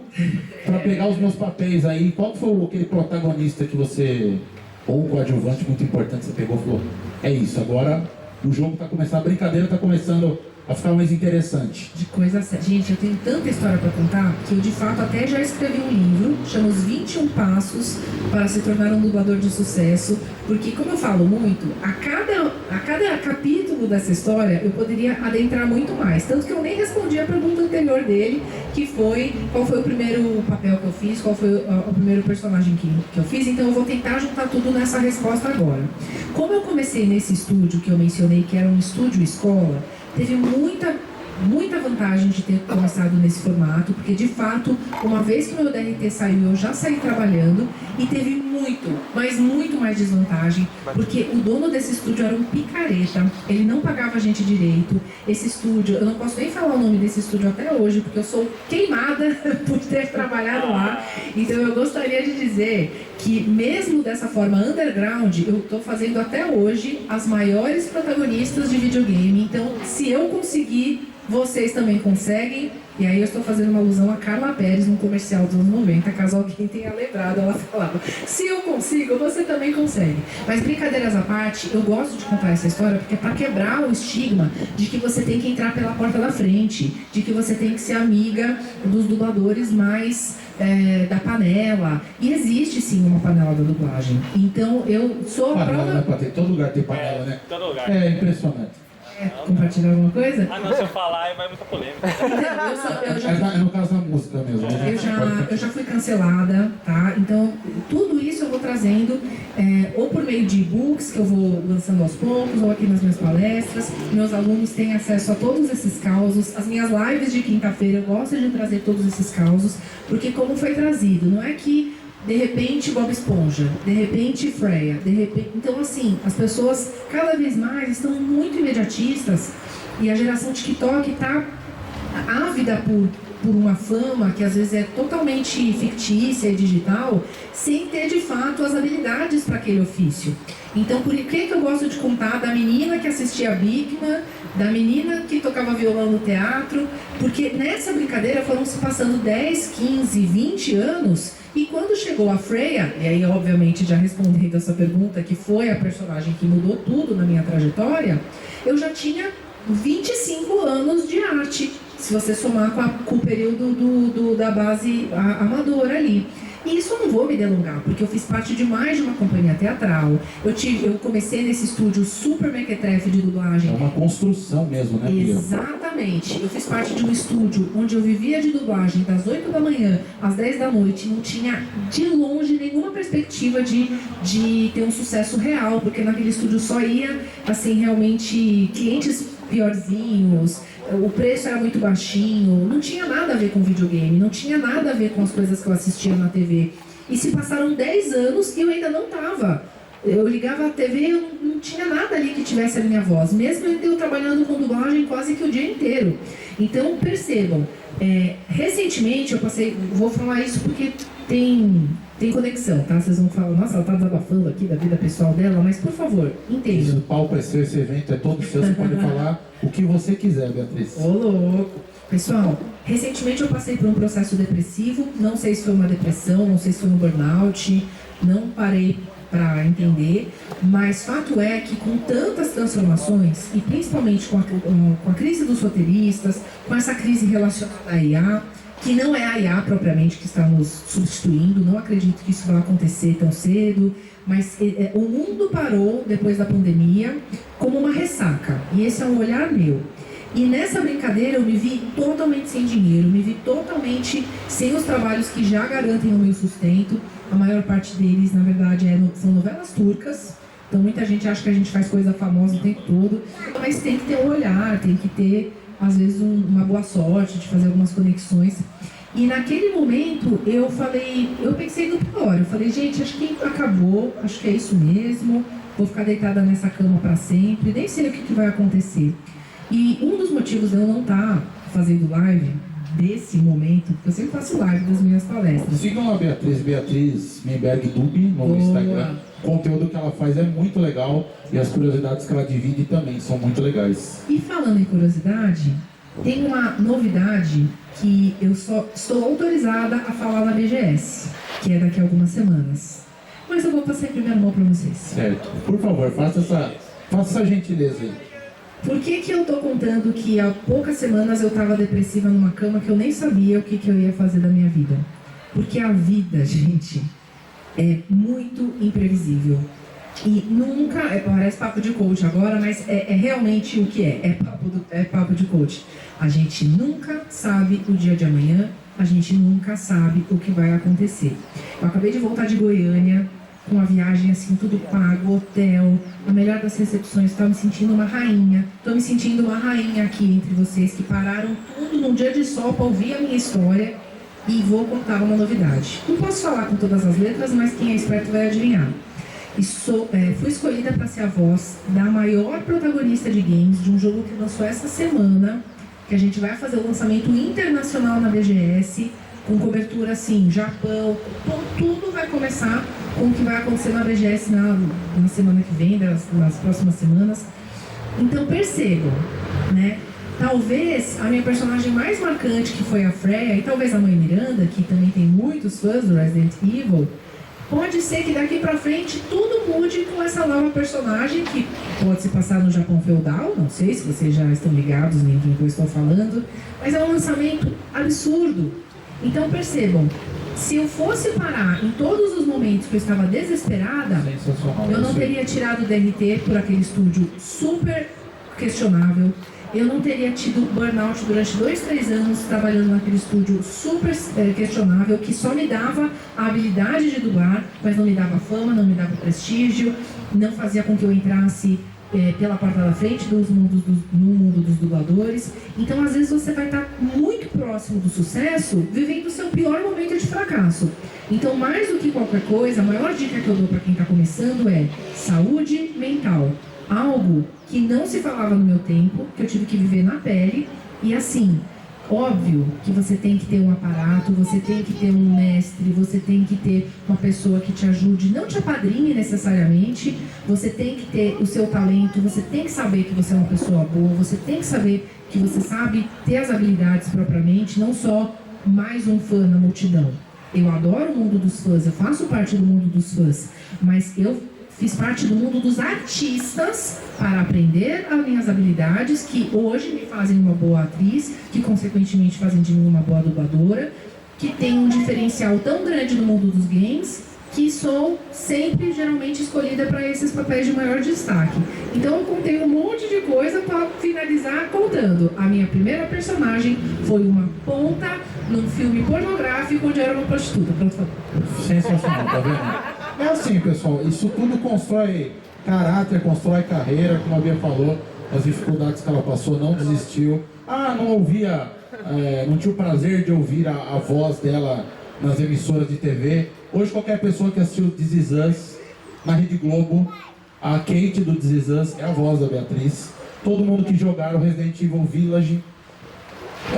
para pegar os meus papéis aí. Qual foi aquele protagonista que você, ou um coadjuvante muito importante, você pegou e falou: é isso, agora o jogo tá começando, a brincadeira tá começando a ficar mais interessante. De coisa séria. Gente, eu tenho tanta história para contar que eu de fato até já escrevi um livro, chama Os 21 Passos para se tornar um dublador de sucesso, porque como eu falo muito, a cada capítulo dessa história eu poderia adentrar muito mais, tanto que eu nem respondi a pergunta anterior dele, que foi qual foi o primeiro papel que eu fiz, qual foi o primeiro personagem que eu fiz, então eu vou tentar juntar tudo nessa resposta agora. Como eu comecei nesse estúdio que eu mencionei, que era um estúdio escola, teve muita vantagem de ter começado nesse formato, porque de fato, uma vez que o meu DRT saiu, eu já saí trabalhando e teve muito mais desvantagem, porque o dono desse estúdio era um picareta, ele não pagava a gente direito. Esse estúdio, eu não posso nem falar o nome desse estúdio até hoje, porque eu sou queimada por ter trabalhado lá, então eu gostaria de dizer que mesmo dessa forma underground, eu estou fazendo até hoje as maiores protagonistas de videogame, então se eu conseguir, vocês também conseguem. E aí eu estou fazendo uma alusão a Carla Pérez num comercial dos anos 90, caso alguém tenha lembrado, ela falava: se eu consigo, você também consegue. Mas brincadeiras à parte, eu gosto de contar essa história porque é para quebrar o estigma de que você tem que entrar pela porta da frente, de que você tem que ser amiga dos dubladores mais da panela. E existe sim uma panela da dublagem. Então eu sou a Panela, prova... pra ter todo lugar tem panela, né? Todo lugar. É impressionante. Compartilhar alguma coisa? Ah, não, se eu falar, vai muita polêmica. É no caso da música mesmo. Eu já fui cancelada, tá? Então, tudo isso eu vou trazendo ou por meio de e-books que eu vou lançando aos poucos, ou aqui nas minhas palestras. Meus alunos têm acesso a todos esses causos. As minhas lives de quinta-feira eu gosto de trazer todos esses causos, porque como foi trazido, não é que de repente Bob Esponja, de repente Freya, de repente... Então assim, as pessoas cada vez mais estão muito imediatistas e a geração TikTok está ávida por uma fama que às vezes é totalmente fictícia e digital, sem ter de fato as habilidades para aquele ofício. Então por que eu gosto de contar da menina que assistia a Big Man, da menina que tocava violão no teatro, porque nessa brincadeira foram se passando 10, 15, 20 anos. E quando chegou a Freya, e aí obviamente já respondendo essa pergunta, que foi a personagem que mudou tudo na minha trajetória, eu já tinha 25 anos de arte, se você somar com o período da base amadora ali. E isso eu não vou me delongar, porque eu fiz parte de mais de uma companhia teatral. Eu comecei nesse estúdio super mequetrefe de dublagem. É uma construção mesmo, né, Bia? Exatamente. Eu fiz parte de um estúdio onde eu vivia de dublagem das 8 da manhã às 10 da noite. Não tinha de longe nenhuma perspectiva de ter um sucesso real, porque naquele estúdio só ia, assim, realmente clientes piorzinhos. O preço era muito baixinho, não tinha nada a ver com videogame, não tinha nada a ver com as coisas que eu assistia na TV. E se passaram 10 anos e eu ainda não estava. Eu ligava a TV e eu não tinha nada ali que tivesse a minha voz, mesmo eu trabalhando com dublagem quase que o dia inteiro. Então percebam, recentemente eu passei, vou falar isso porque tem conexão, tá? Vocês vão falar, nossa, ela tá desabafando aqui da vida pessoal dela, mas por favor, entendam. O palco é seu, esse evento é todo seu, você pode falar o que você quiser, Beatriz. Ô, louco! Pessoal, recentemente eu passei por um processo depressivo, não sei se foi uma depressão, não sei se foi um burnout, não parei para entender, mas fato é que com tantas transformações, e principalmente com a crise dos roteiristas, com essa crise relacionada à IA, que não é a IA propriamente que está nos substituindo, não acredito que isso vai acontecer tão cedo, mas o mundo parou depois da pandemia como uma ressaca, e esse é um olhar meu. E nessa brincadeira eu me vi totalmente sem dinheiro, me vi totalmente sem os trabalhos que já garantem o meu sustento. A maior parte deles, na verdade, são novelas turcas, então muita gente acha que a gente faz coisa famosa o tempo todo, mas tem que ter um olhar, tem que ter, às vezes, uma boa sorte de fazer algumas conexões. E naquele momento eu pensei no pior, eu falei, gente, acho que acabou, acho que é isso mesmo, vou ficar deitada nessa cama para sempre, nem sei o que vai acontecer. E um dos motivos de eu não estar fazendo live desse momento, porque eu sempre faço live das minhas palestras. Sigam a Beatriz Menberg Dub no Instagram. O conteúdo que ela faz é muito legal e as curiosidades que ela divide também são muito legais. E falando em curiosidade, tem uma novidade que eu só estou autorizada a falar na BGS, que é daqui a algumas semanas. Mas eu vou passar em primeira mão para vocês. Certo. Por favor, faça essa gentileza aí. Por que eu tô contando que há poucas semanas eu tava depressiva numa cama que eu nem sabia o que eu ia fazer da minha vida? Porque a vida, gente, é muito imprevisível. E nunca, parece papo de coach agora, mas é realmente o que é papo de coach. A gente nunca sabe o dia de amanhã, a gente nunca sabe o que vai acontecer. Eu acabei de voltar de Goiânia, com a viagem assim, tudo pago, hotel, a melhor das recepções, estou me sentindo uma rainha. Estou me sentindo uma rainha aqui entre vocês que pararam tudo num dia de sol para ouvir a minha história e vou contar uma novidade. Não posso falar com todas as letras, mas quem é esperto vai adivinhar. E fui escolhida para ser a voz da maior protagonista de games de um jogo que lançou essa semana, que a gente vai fazer o lançamento internacional na BGS, com cobertura assim, Japão, tudo vai começar com o que vai acontecer na BGS na semana que vem, nas próximas semanas. Então percebam, né? Talvez a minha personagem mais marcante, que foi a Freya, e talvez a Mãe Miranda, que também tem muitos fãs do Resident Evil, pode ser que daqui pra frente tudo mude com essa nova personagem que pode se passar no Japão feudal, não sei se vocês já estão ligados em quem eu estou falando, mas é um lançamento absurdo. Então percebam, se eu fosse parar em todos os momentos que eu estava desesperada, eu não teria tirado o DRT por aquele estúdio super questionável. Eu não teria tido burnout durante 2, 3 anos trabalhando naquele estúdio super questionável, que só me dava a habilidade de dublar, mas não me dava fama, não me dava prestígio, não fazia com que eu entrasse pela porta da frente no mundo dos dubladores. Então, às vezes, você vai estar muito próximo do sucesso, vivendo o seu pior momento de fracasso. Então, mais do que qualquer coisa, a maior dica que eu dou para quem está começando é saúde mental. Algo que não se falava no meu tempo, que eu tive que viver na pele. E assim, óbvio que você tem que ter um aparato, você tem que ter um mestre, você tem que ter uma pessoa que te ajude, não te apadrinhe necessariamente, você tem que ter o seu talento, você tem que saber que você é uma pessoa boa, você tem que saber que você sabe ter as habilidades propriamente, não só mais um fã na multidão. Eu adoro o mundo dos fãs, eu faço parte do mundo dos fãs, mas eu fiz parte do mundo dos artistas para aprender as minhas habilidades, que hoje me fazem uma boa atriz, que consequentemente fazem de mim uma boa dubladora, que tem um diferencial tão grande no mundo dos games, que sou sempre geralmente escolhida para esses papéis de maior destaque. Então eu contei um monte de coisa para finalizar contando. A minha primeira personagem foi uma ponta num filme pornográfico onde eu era uma prostituta. Pronto, Sensacional, tá vendo? É assim, pessoal, isso tudo constrói caráter, constrói carreira, como a Bia falou, as dificuldades que ela passou, não desistiu. Não ouvia, não tinha o prazer de ouvir a voz dela nas emissoras de TV. Hoje qualquer pessoa que assistiu This Is Us na Rede Globo, a Kate do This Is Us é a voz da Beatriz. Todo mundo que jogaram Resident Evil Village,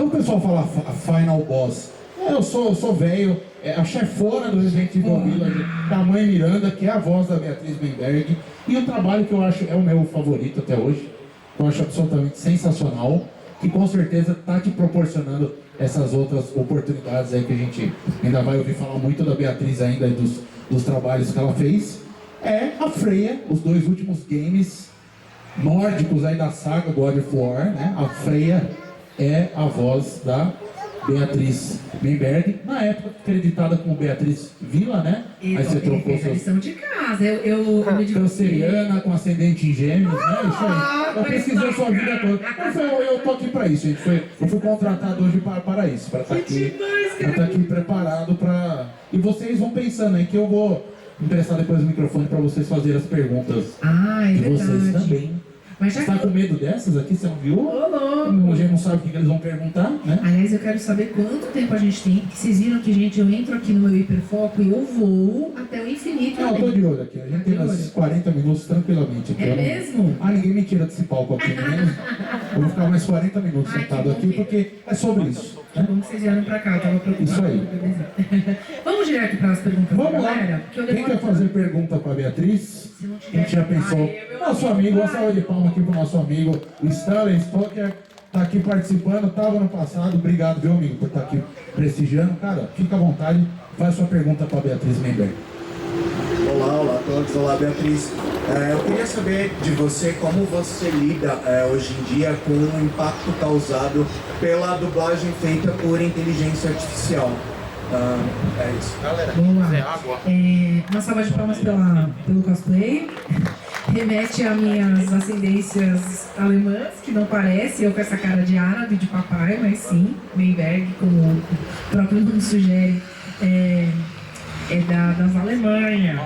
o pessoal fala a Final Boss. Eu sou velho, a chefona do Resident Evil Village, da Mãe Miranda, que é a voz da Beatriz Menberg, e o trabalho que eu acho é o meu favorito até hoje, que eu acho absolutamente sensacional, que com certeza está te proporcionando essas outras oportunidades aí que a gente ainda vai ouvir falar muito da Beatriz ainda e dos trabalhos que ela fez. É a Freya, os 2 últimos games nórdicos aí da saga God of War, né? A Freya é a voz da Beatriz Menberg, na época acreditada como Beatriz Vila, né? Aí você trocou sua lição de casa. Eu me canceriana com ascendente em gêmeos, né? Isso aí. Eu pesquisei sua vida toda. Eu tô aqui para isso, gente. Eu fui contratado hoje para isso, para estar aqui preparado para. E vocês vão pensando aí que eu vou emprestar depois o microfone para vocês fazerem as perguntas de vocês também. Mas já você tá com medo dessas aqui? Você não viu? Não. A gente não sabe o que eles vão perguntar, né? Aliás, eu quero saber quanto tempo a gente tem. Porque vocês viram que, gente, eu entro aqui no meu hiperfoco e eu vou até o infinito. Eu tô de olho aqui. A gente tem uns 40 minutos tranquilamente aqui. É mesmo? Ninguém me tira desse palco aqui, né? Eu vou ficar mais 40 minutos sentado aqui, porque é sobre isso. Que bom que vocês vieram pra cá, eu tava preocupado. Isso aí. Vamos direto para as perguntas da galera? Lá. Quem quer fazer pergunta pra Beatriz? A gente já pensou. Nosso amigo, uma salva de palmas aqui pro nosso amigo Stanley Stoker. Tá aqui participando, tava no passado. Obrigado, viu, amigo, por estar aqui prestigiando. Cara, fica à vontade, faz sua pergunta pra Beatriz Menberg. Olá a todos. Olá, Beatriz. Eu queria saber de você como você lida hoje em dia com o impacto causado pela dublagem feita por inteligência artificial. É isso. Galera, Vamos lá. é água. Uma salva de palmas pelo cosplay. Remete a minhas ascendências alemãs, que não parece, eu com essa cara de árabe, de papai, mas sim, Meiberg, como o próprio nome sugere, é das Alemanha.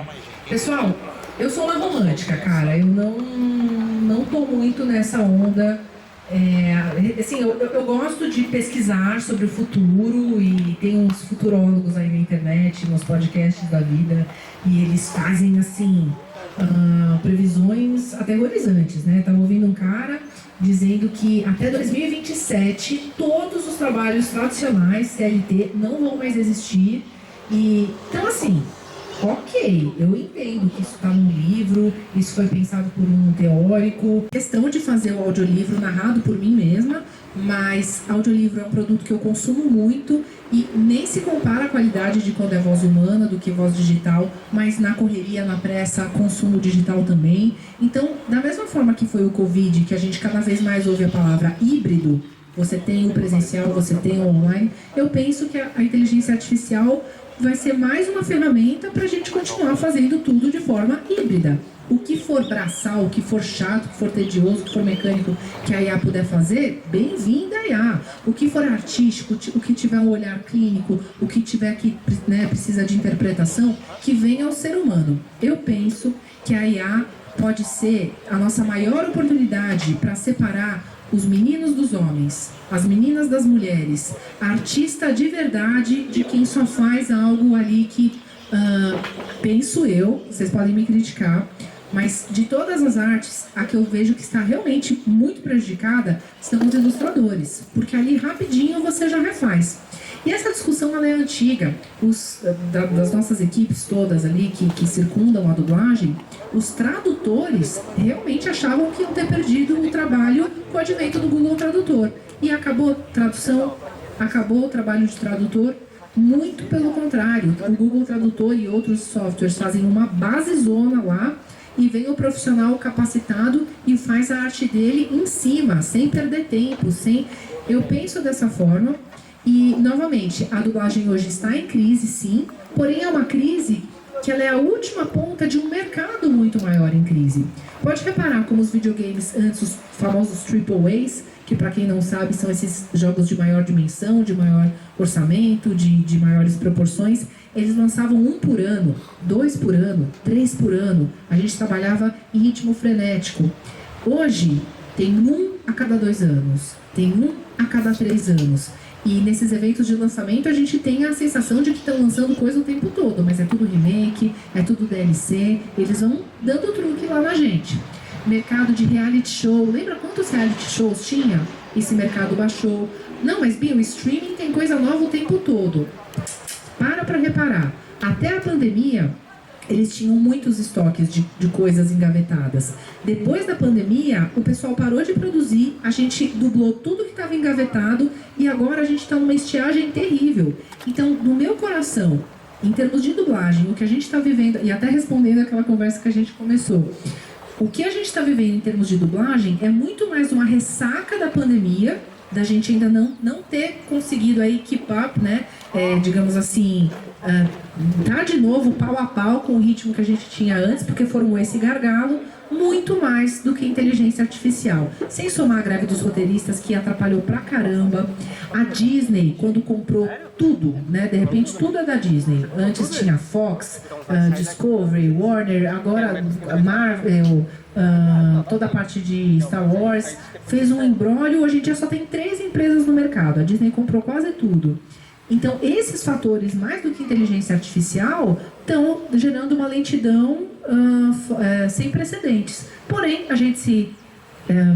Pessoal, eu sou uma romântica, cara, eu não tô muito nessa onda. Assim, eu gosto de pesquisar sobre o futuro e tem uns futurólogos aí na internet, nos podcasts da vida, e eles fazem, assim, previsões aterrorizantes, né? Tava ouvindo um cara dizendo que até 2027 todos os trabalhos tradicionais CLT não vão mais existir. E então, assim, ok, eu entendo que isso está num livro, isso foi pensado por um teórico. Questão de fazer o audiolivro narrado por mim mesma, mas audiolivro é um produto que eu consumo muito e nem se compara a qualidade de quando é voz humana do que voz digital, mas na correria, na pressa, consumo digital também. Então, da mesma forma que foi o Covid, que a gente cada vez mais ouve a palavra híbrido, você tem o presencial, você tem o online, eu penso que a inteligência artificial vai ser mais uma ferramenta para a gente continuar fazendo tudo de forma híbrida. O que for braçal, o que for chato, o que for tedioso, o que for mecânico que a IA puder fazer, bem-vinda a IA. O que for artístico, o que tiver um olhar clínico, o que tiver que precisa de interpretação, que venha ao ser humano. Eu penso que a IA pode ser a nossa maior oportunidade para separar os meninos dos homens, as meninas das mulheres, a artista de verdade de quem só faz algo ali que, penso eu, vocês podem me criticar, mas de todas as artes, a que eu vejo que está realmente muito prejudicada são os ilustradores, porque ali rapidinho você já refaz. E essa discussão ela é antiga. Das nossas equipes todas ali que circundam a dublagem, os tradutores realmente achavam que iam ter perdido o trabalho com o advento do Google Tradutor. E acabou tradução, acabou o trabalho de tradutor. Muito pelo contrário, o Google Tradutor e outros softwares fazem uma basezona lá e vem o profissional capacitado e faz a arte dele em cima, sem perder tempo, Eu penso dessa forma. E, novamente, a dublagem hoje está em crise, sim, porém é uma crise que ela é a última ponta de um mercado muito maior em crise. Pode reparar como os videogames, antes os famosos AAAs, que para quem não sabe são esses jogos de maior dimensão, de maior orçamento, de maiores proporções, eles lançavam 1 por ano, 2 por ano, 3 por ano. A gente trabalhava em ritmo frenético. Hoje tem 1 a cada 2 anos, tem 1 a cada 3 anos. E nesses eventos de lançamento a gente tem a sensação de que estão lançando coisa o tempo todo, mas é tudo remake, é tudo DLC, eles vão dando truque lá na gente. Mercado de reality show, lembra quantos reality shows tinha? Esse mercado baixou. Não, mas Bia, o streaming tem coisa nova o tempo todo. Para reparar, até a pandemia eles tinham muitos estoques de coisas engavetadas. Depois da pandemia, o pessoal parou de produzir, a gente dublou tudo que estava engavetado e agora a gente está numa estiagem terrível. Então, no meu coração, em termos de dublagem, o que a gente está vivendo, e até respondendo aquela conversa que a gente começou, o que a gente está vivendo em termos de dublagem é muito mais uma ressaca da pandemia, da gente ainda não ter conseguido aí keep up, né? Digamos assim, tá de novo pau a pau com o ritmo que a gente tinha antes, porque formou esse gargalo muito mais do que inteligência artificial. Sem somar a greve dos roteiristas, que atrapalhou pra caramba. A Disney, quando comprou tudo, né? De repente tudo é da Disney. Antes tinha Fox, Discovery, Warner, agora Marvel, toda a parte de Star Wars. Fez um imbróglio, hoje em dia só tem 3 empresas no mercado. A Disney comprou quase tudo. Então, esses fatores, mais do que inteligência artificial, estão gerando uma lentidão sem precedentes. Porém, a gente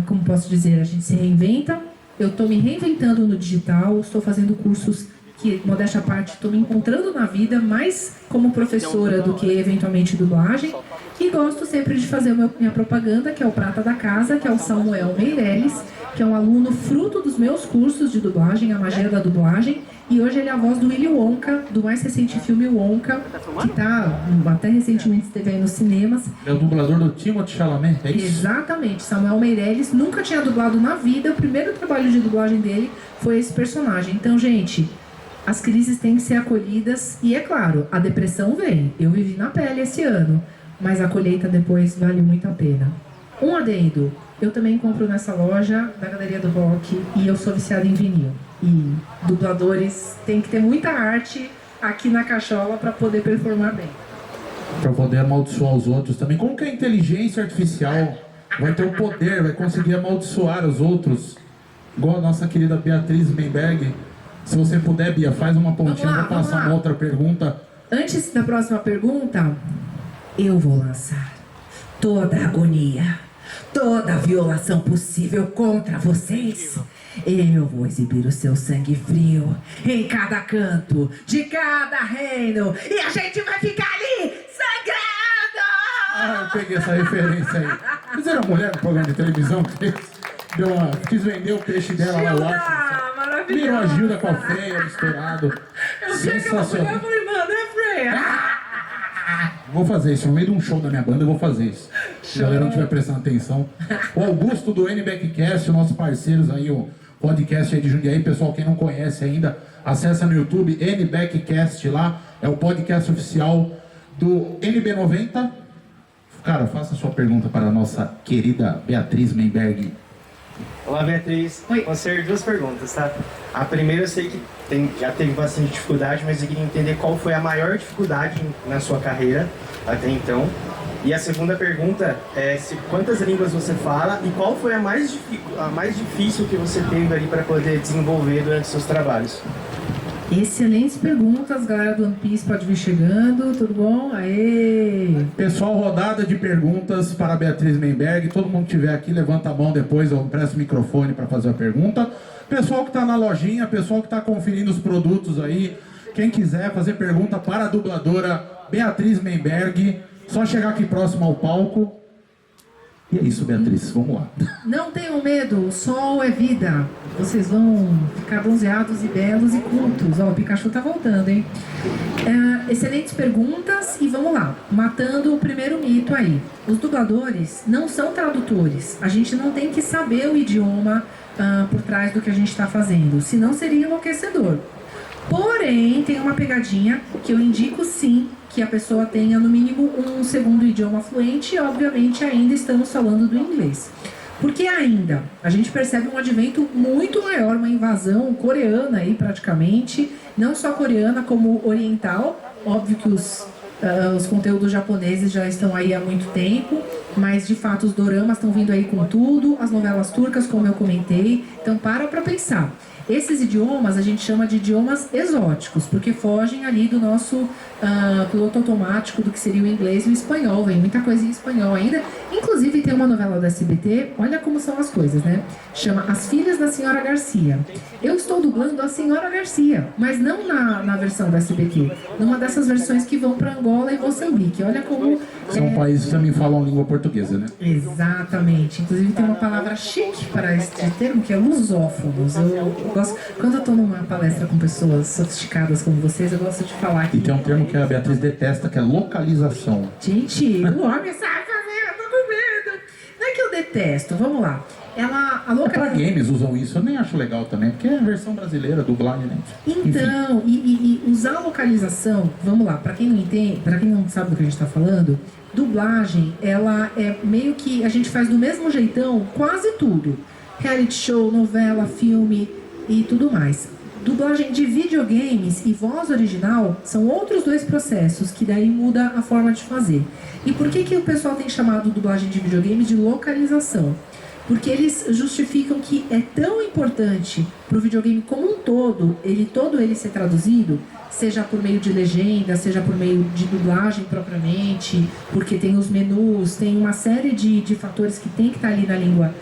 como posso dizer, a gente se reinventa. Eu estou me reinventando no digital, estou fazendo cursos que, modéstia à parte, estou me encontrando na vida, mais como professora do que, eventualmente, dublagem. E gosto sempre de fazer minha propaganda, que é o prata da casa, que é o Samuel Meirelles, que é um aluno fruto dos meus cursos de dublagem, a magia da dublagem. E hoje ele é a voz do Willy Wonka, do mais recente filme Wonka, que tá até recentemente esteve aí nos cinemas. É o dublador do Timothée Chalamet, é isso? Exatamente, Samuel Meirelles nunca tinha dublado na vida, o primeiro trabalho de dublagem dele foi esse personagem. Então, gente, as crises têm que ser acolhidas e, é claro, a depressão vem. Eu vivi na pele esse ano, mas a colheita depois vale muito a pena. Um adendo, eu também compro nessa loja da Galeria do Rock e eu sou viciada em vinil. E dubladores têm que ter muita arte aqui na cachola para poder performar bem. Para poder amaldiçoar os outros também. Como que a inteligência artificial vai ter o poder, vai conseguir amaldiçoar os outros? Igual a nossa querida Beatriz Menberg. Se você puder, Bia, faz uma pontinha, vou passar uma outra pergunta. Antes da próxima pergunta, eu vou lançar toda a agonia, toda a violação possível contra vocês. Eu vou exibir o seu sangue frio em cada canto de cada reino e a gente vai ficar ali sangrando! Ah, eu peguei essa referência aí. Vocês eram mulher no programa de televisão que quis vender o peixe dela lá, eu acho. Virou a Gilda com a Freia misturado. Eu sei que eu falei, mano, é Freia. Vou fazer isso, no meio de um show da minha banda eu vou fazer isso. Se a galera não estiver prestando atenção. O Augusto do NBackcast, nossos parceiros aí, o podcast aí de Jundiaí. Pessoal, quem não conhece ainda, acessa no YouTube, NBackcast lá. É o podcast oficial do NB90. Cara, faça a sua pergunta para a nossa querida Beatriz Menberg. Olá, Beatriz. Oi. Vão ser duas perguntas, tá? A primeira eu sei que já teve bastante dificuldade, mas eu queria entender qual foi a maior dificuldade na sua carreira até então. E a segunda pergunta é quantas línguas você fala e qual foi a mais difícil que você teve ali para poder desenvolver durante seus trabalhos? Excelentes perguntas, galera do One Piece pode vir chegando, tudo bom? Aê! Pessoal, rodada de perguntas para a Beatriz Menberg. Todo mundo que estiver aqui, levanta a mão depois, eu empresto o microfone para fazer a pergunta. Pessoal que está na lojinha, pessoal que está conferindo os produtos aí, quem quiser fazer pergunta para a dubladora Beatriz Menberg, só chegar aqui próximo ao palco. E é isso, Beatriz, vamos lá. Não tenham medo, o sol é vida. Vocês vão ficar bronzeados e belos e cultos. Ó, o Pikachu tá voltando, hein? Excelentes perguntas e vamos lá. Matando o primeiro mito aí. Os dubladores não são tradutores. A gente não tem que saber o idioma por trás do que a gente está fazendo. Senão seria enlouquecedor. Porém, tem uma pegadinha que eu indico sim que a pessoa tenha no mínimo um segundo idioma fluente e obviamente ainda estamos falando do inglês. Porque ainda a gente percebe um advento muito maior, uma invasão coreana aí praticamente, não só coreana como oriental. Óbvio que os conteúdos japoneses já estão aí há muito tempo, mas de fato os doramas estão vindo aí com tudo, as novelas turcas, como eu comentei. Então para pensar. Esses idiomas a gente chama de idiomas exóticos, porque fogem ali do nosso piloto automático do que seria o inglês e o espanhol. Vem muita coisa em espanhol ainda. Inclusive tem uma novela do SBT, olha como são as coisas, né? Chama As Filhas da Senhora Garcia. Eu estou dublando a Senhora Garcia, mas não na versão do SBT, numa dessas versões que vão para Angola e Moçambique. Olha como... São países que também falam língua portuguesa, né? Exatamente. Inclusive tem uma palavra chique para esse termo, que é lusófonos. Eu gosto, quando eu estou numa palestra com pessoas sofisticadas como vocês, eu gosto de falar que... E tem um termo que a Beatriz detesta, que é localização. Gente, o homem sabe fazer, eu tô com medo. Não é que eu detesto, vamos lá. A localização... Pra games usam isso, eu nem acho legal também, porque é a versão brasileira, dublagem, né? Então, e usar a localização, vamos lá, pra quem não entende, pra quem não sabe do que a gente tá falando, dublagem, ela é meio que a gente faz do mesmo jeitão quase tudo. Reality show, novela, filme e tudo mais. Dublagem de videogames e voz original são outros dois processos que daí muda a forma de fazer. E por que o pessoal tem chamado dublagem de videogame de localização? Porque eles justificam que é tão importante para o videogame como um todo ele ser traduzido, seja por meio de legenda, seja por meio de dublagem propriamente, porque tem os menus, tem uma série de fatores que tem que estar ali na língua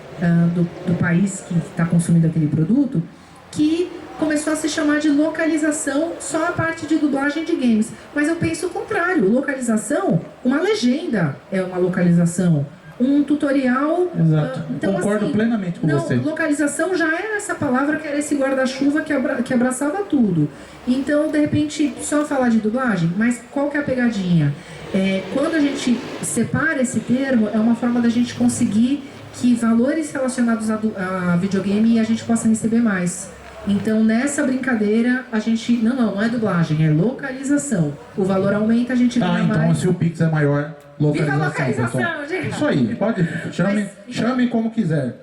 do país que está consumindo aquele produto, que começou a se chamar de localização só a parte de dublagem de games. Mas eu penso o contrário, localização, uma legenda é uma localização. um tutorial. Exato. Então, Concordo assim, plenamente com não, você. Localização já era essa palavra que era esse guarda-chuva que abraçava tudo. Então, de repente, só falar de dublagem, mas qual que é a pegadinha? Quando a gente separa esse termo, é uma forma da gente conseguir que valores relacionados a videogame a gente possa receber mais. Então, nessa brincadeira, a gente... Não é dublagem, é localização. O valor aumenta, a gente ganha Então mais. se o Pix é maior, localização. Viva a localização, pessoal. gente! Isso aí, pode. Chame como quiser.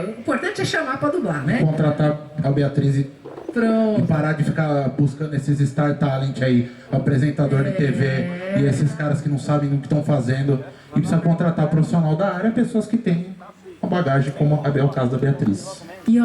O importante é chamar pra dublar, né? Contratar a Beatriz e Pronto. parar de ficar buscando esses Star Talent aí, apresentador de TV e esses caras que não sabem o que estão fazendo. E precisa contratar profissional da área, pessoas que têm uma bagagem, como é o caso da Beatriz. E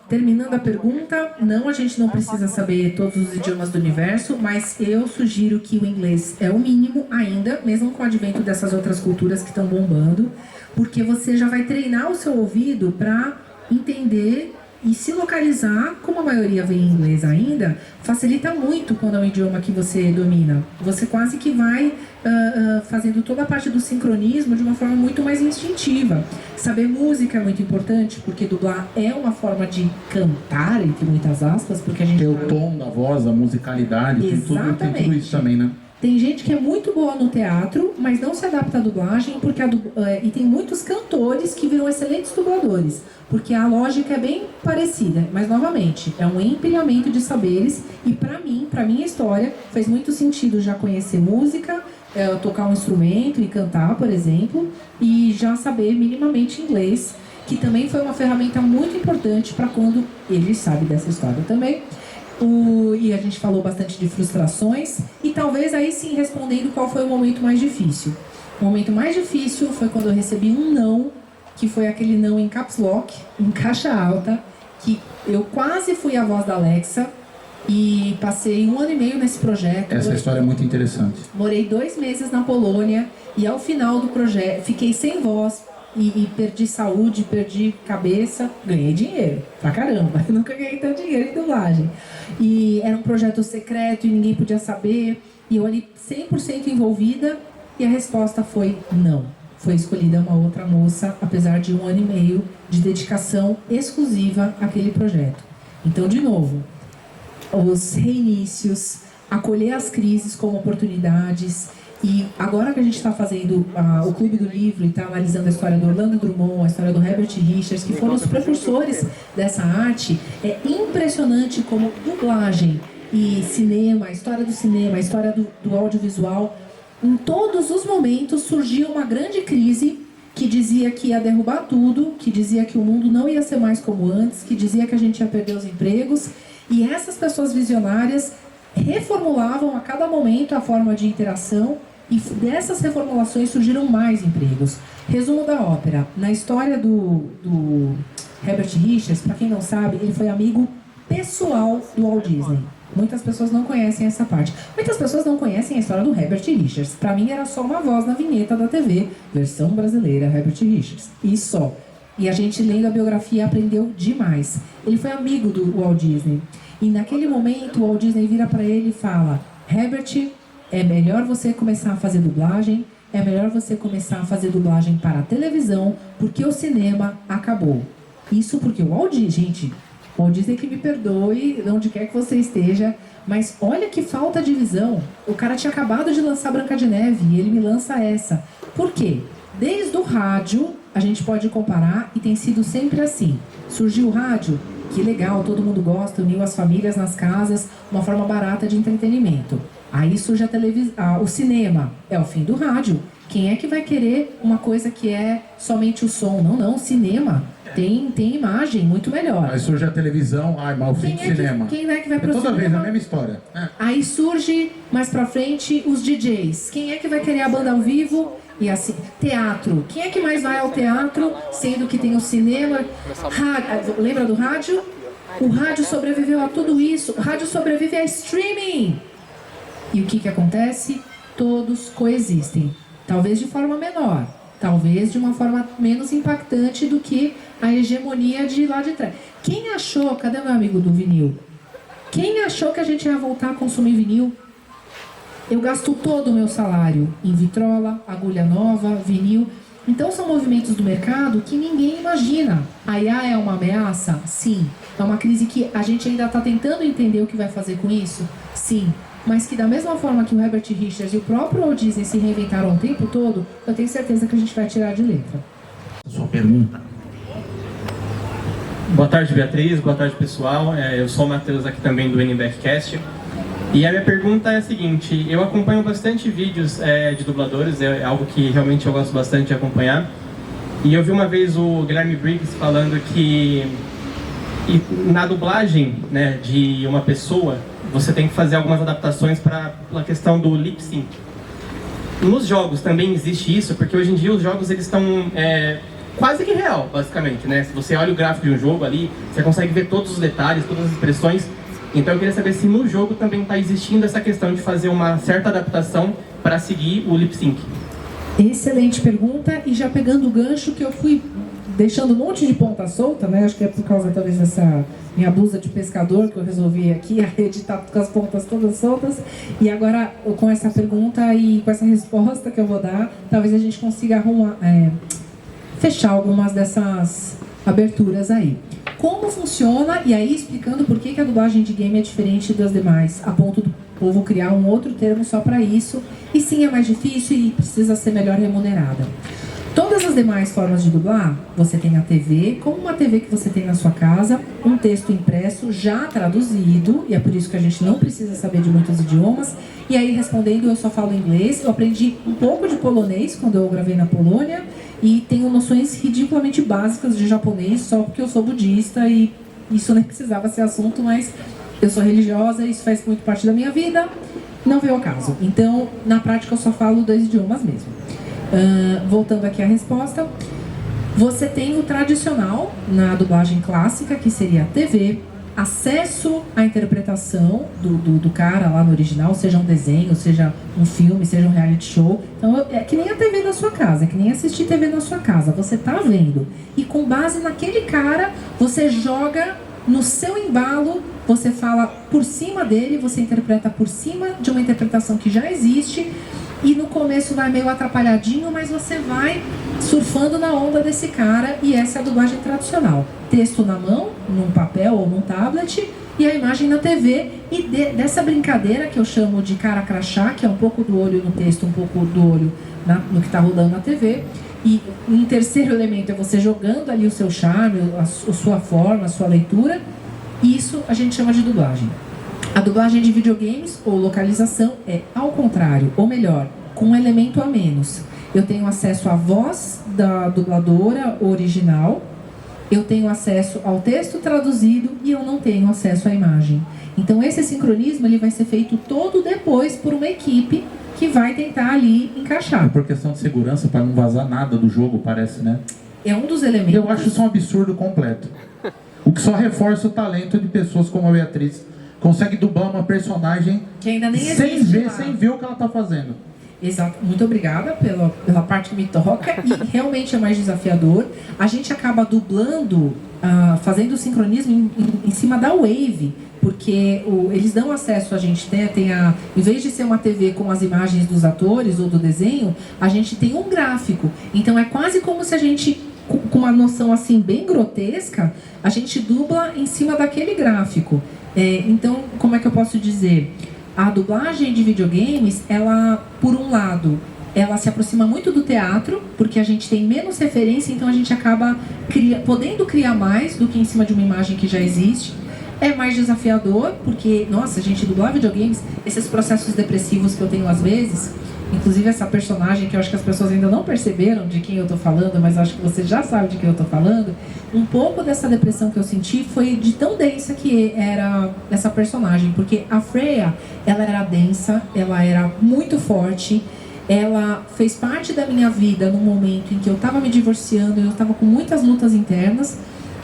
terminando a pergunta, não, a gente não precisa saber todos os idiomas do universo, mas eu sugiro que o inglês é o mínimo ainda, mesmo com o advento dessas outras culturas que estão bombando, porque você já vai treinar o seu ouvido para entender e se localizar. Como a maioria vem em inglês ainda, facilita muito quando é um idioma que você domina. Você quase que vai fazendo toda a parte do sincronismo de uma forma muito mais instintiva. Saber música é muito importante, porque dublar é uma forma de cantar, entre muitas aspas, porque a gente... Ter o tom da voz, a musicalidade, tem tudo isso também, né? Tem gente que é muito boa no teatro, mas não se adapta à dublagem, porque e tem muitos cantores que viram excelentes dubladores, porque a lógica é bem parecida, mas novamente, é um empilhamento de saberes, e pra minha história, fez muito sentido já conhecer música, tocar um instrumento e cantar, por exemplo, e já saber minimamente inglês, que também foi uma ferramenta muito importante para quando ele sabe dessa história também. E a gente falou bastante de frustrações, e talvez aí sim respondendo qual foi o momento mais difícil. O momento mais difícil foi quando eu recebi um não, que foi aquele não em caps lock, em caixa alta, que eu quase fui a voz da Alexa, e passei 1 ano e meio nesse projeto. Essa história é muito interessante. Morei 2 meses na Polônia, e ao final do projeto fiquei sem voz, e perdi saúde, perdi cabeça, ganhei dinheiro pra caramba, eu nunca ganhei tanto dinheiro em dublagem. E era um projeto secreto e ninguém podia saber, e eu ali 100% envolvida, e a resposta foi não. Foi escolhida uma outra moça, apesar de 1 ano e meio de dedicação exclusiva àquele projeto. Então, de novo, os reinícios, acolher as crises como oportunidades. E agora que a gente está fazendo o Clube do Livro e está analisando a história do Orlando Drummond, a história do Herbert Richards, que foram os precursores dessa arte, é impressionante como dublagem e cinema, a história do cinema, a história do audiovisual, em todos os momentos surgia uma grande crise que dizia que ia derrubar tudo, que dizia que o mundo não ia ser mais como antes, que dizia que a gente ia perder os empregos, e essas pessoas visionárias reformulavam a cada momento a forma de interação, e dessas reformulações surgiram mais empregos. Resumo da ópera. Na história do Herbert Richards, para quem não sabe, ele foi amigo pessoal do Walt Disney. Muitas pessoas não conhecem essa parte. Muitas pessoas não conhecem a história do Herbert Richards. Para mim era só uma voz na vinheta da TV, versão brasileira, Herbert Richards. E só. E a gente lendo a biografia aprendeu demais. Ele foi amigo do Walt Disney. E naquele momento o Walt Disney vira para ele e fala: Herbert, é melhor você começar a fazer dublagem, é melhor você começar a fazer dublagem para a televisão, porque o cinema acabou. Isso porque o Walt Disney, gente, o Walt Disney que me perdoe, onde quer que você esteja, mas olha que falta de visão. O cara tinha acabado de lançar Branca de Neve e ele me lança essa. Por quê? Desde o rádio, a gente pode comparar e tem sido sempre assim. Surgiu o rádio, que legal, todo mundo gosta, uniu as famílias nas casas, uma forma barata de entretenimento. Aí surge o cinema, é o fim do rádio. Quem é que vai querer uma coisa que é somente o som? Não, cinema tem imagem muito melhor. Aí surge a televisão, mas o fim do cinema. Quem é que vai pro toda cinema? vez a mesma história. Aí surge, mais pra frente, os DJs. Quem é que vai querer a banda ao vivo? E assim, teatro. Quem é que mais vai ao teatro, sendo que tem o cinema? Lembra do rádio? O rádio sobreviveu a tudo isso. O rádio sobrevive a streaming. E o que acontece? Todos coexistem. Talvez de forma menor, talvez de uma forma menos impactante do que a hegemonia de lá de trás. Quem achou, cadê meu amigo do vinil? Quem achou que a gente ia voltar a consumir vinil? Eu gasto todo o meu salário em vitrola, agulha nova, vinil. Então são movimentos do mercado que ninguém imagina. A IA é uma ameaça? Sim. É uma crise que a gente ainda está tentando entender o que vai fazer com isso? Sim. Mas que da mesma forma que o Herbert Richards e o próprio Walt Disney se reinventaram o tempo todo, eu tenho certeza que a gente vai tirar de letra. Sua pergunta. Boa tarde, Beatriz. Boa tarde, pessoal. Eu sou o Matheus aqui também do NBFcast. E a minha pergunta é a seguinte: eu acompanho bastante vídeos de dubladores, é algo que realmente eu gosto bastante de acompanhar. E eu vi uma vez o Guilherme Briggs falando que na dublagem, né, de uma pessoa, você tem que fazer algumas adaptações para a questão do lip sync. Nos jogos também existe isso, porque hoje em dia os jogos eles estão quase que real, basicamente, né? Se você olha o gráfico de um jogo ali, você consegue ver todos os detalhes, todas as expressões. Então eu queria saber se no jogo também está existindo essa questão de fazer uma certa adaptação para seguir o lip sync. Excelente pergunta, e já pegando o gancho que eu fui deixando um monte de ponta solta, né? Acho que é por causa talvez dessa minha blusa de pescador que eu resolvi aqui, a rede tá com as pontas todas soltas. E agora, com essa pergunta e com essa resposta que eu vou dar, talvez a gente consiga fechar algumas dessas aberturas aí. Como funciona, e aí explicando por que a dublagem de game é diferente das demais, a ponto do povo criar um outro termo só para isso, e sim é mais difícil e precisa ser melhor remunerada. Todas as demais formas de dublar, você tem a TV, como uma TV que você tem na sua casa, um texto impresso já traduzido, e é por isso que a gente não precisa saber de muitos idiomas. E aí, respondendo, eu só falo inglês, eu aprendi um pouco de polonês quando eu gravei na Polônia, e tenho noções ridiculamente básicas de japonês, só porque eu sou budista, e isso nem precisava ser assunto, mas eu sou religiosa, isso faz muito parte da minha vida, não veio ao caso. Então, na prática, eu só falo 2 idiomas mesmo. Voltando aqui à resposta, você tem o tradicional na dublagem clássica, que seria a TV, acesso à interpretação do cara lá no original, seja um desenho, seja um filme, seja um reality show. Então é que nem a TV da sua casa, é que nem assistir TV na sua casa, você tá vendo. E com base naquele cara, você joga no seu embalo, você fala por cima dele, você interpreta por cima de uma interpretação que já existe. E no começo vai meio atrapalhadinho, mas você vai surfando na onda desse cara, e essa é a dublagem tradicional. Texto na mão, num papel ou num tablet, e a imagem na TV, e dessa brincadeira que eu chamo de cara crachá, que é um pouco do olho no texto, um pouco do olho no que está rolando na TV. E um terceiro elemento é você jogando ali o seu charme, a sua forma, a sua leitura. Isso a gente chama de dublagem. A dublagem de videogames ou localização é ao contrário, ou melhor, com um elemento a menos. Eu tenho acesso à voz da dubladora original, eu tenho acesso ao texto traduzido e eu não tenho acesso à imagem. Então esse sincronismo ele vai ser feito todo depois por uma equipe que vai tentar ali encaixar. É por questão de segurança, para não vazar nada do jogo, parece, né? É um dos elementos. Eu acho isso um absurdo completo. O que só reforça o talento de pessoas como a Beatriz. Consegue dublar uma personagem que ainda nem sem ver o que ela está fazendo. Exato. Muito obrigada pela parte que me toca. E realmente é mais desafiador. A gente acaba dublando, fazendo o sincronismo em cima da Wave, porque eles dão acesso a gente, né? Em vez de ser uma TV com as imagens dos atores ou do desenho, a gente tem um gráfico. Então é quase como se a gente, com uma noção assim bem grotesca, a gente dubla em cima daquele gráfico. Então, como é que eu posso dizer? A dublagem de videogames, ela, por um lado, ela se aproxima muito do teatro, porque a gente tem menos referência, então a gente acaba podendo criar mais do que em cima de uma imagem que já existe. É mais desafiador, porque, nossa, a gente dublar videogames, esses processos depressivos que eu tenho às vezes, inclusive essa personagem que eu acho que as pessoas ainda não perceberam de quem eu tô falando, mas acho que você já sabe de quem eu tô falando. Um pouco dessa depressão que eu senti foi de tão densa que era essa personagem, porque a Freya, ela era densa, ela era muito forte, ela fez parte da minha vida num momento em que eu tava me divorciando, eu tava com muitas lutas internas.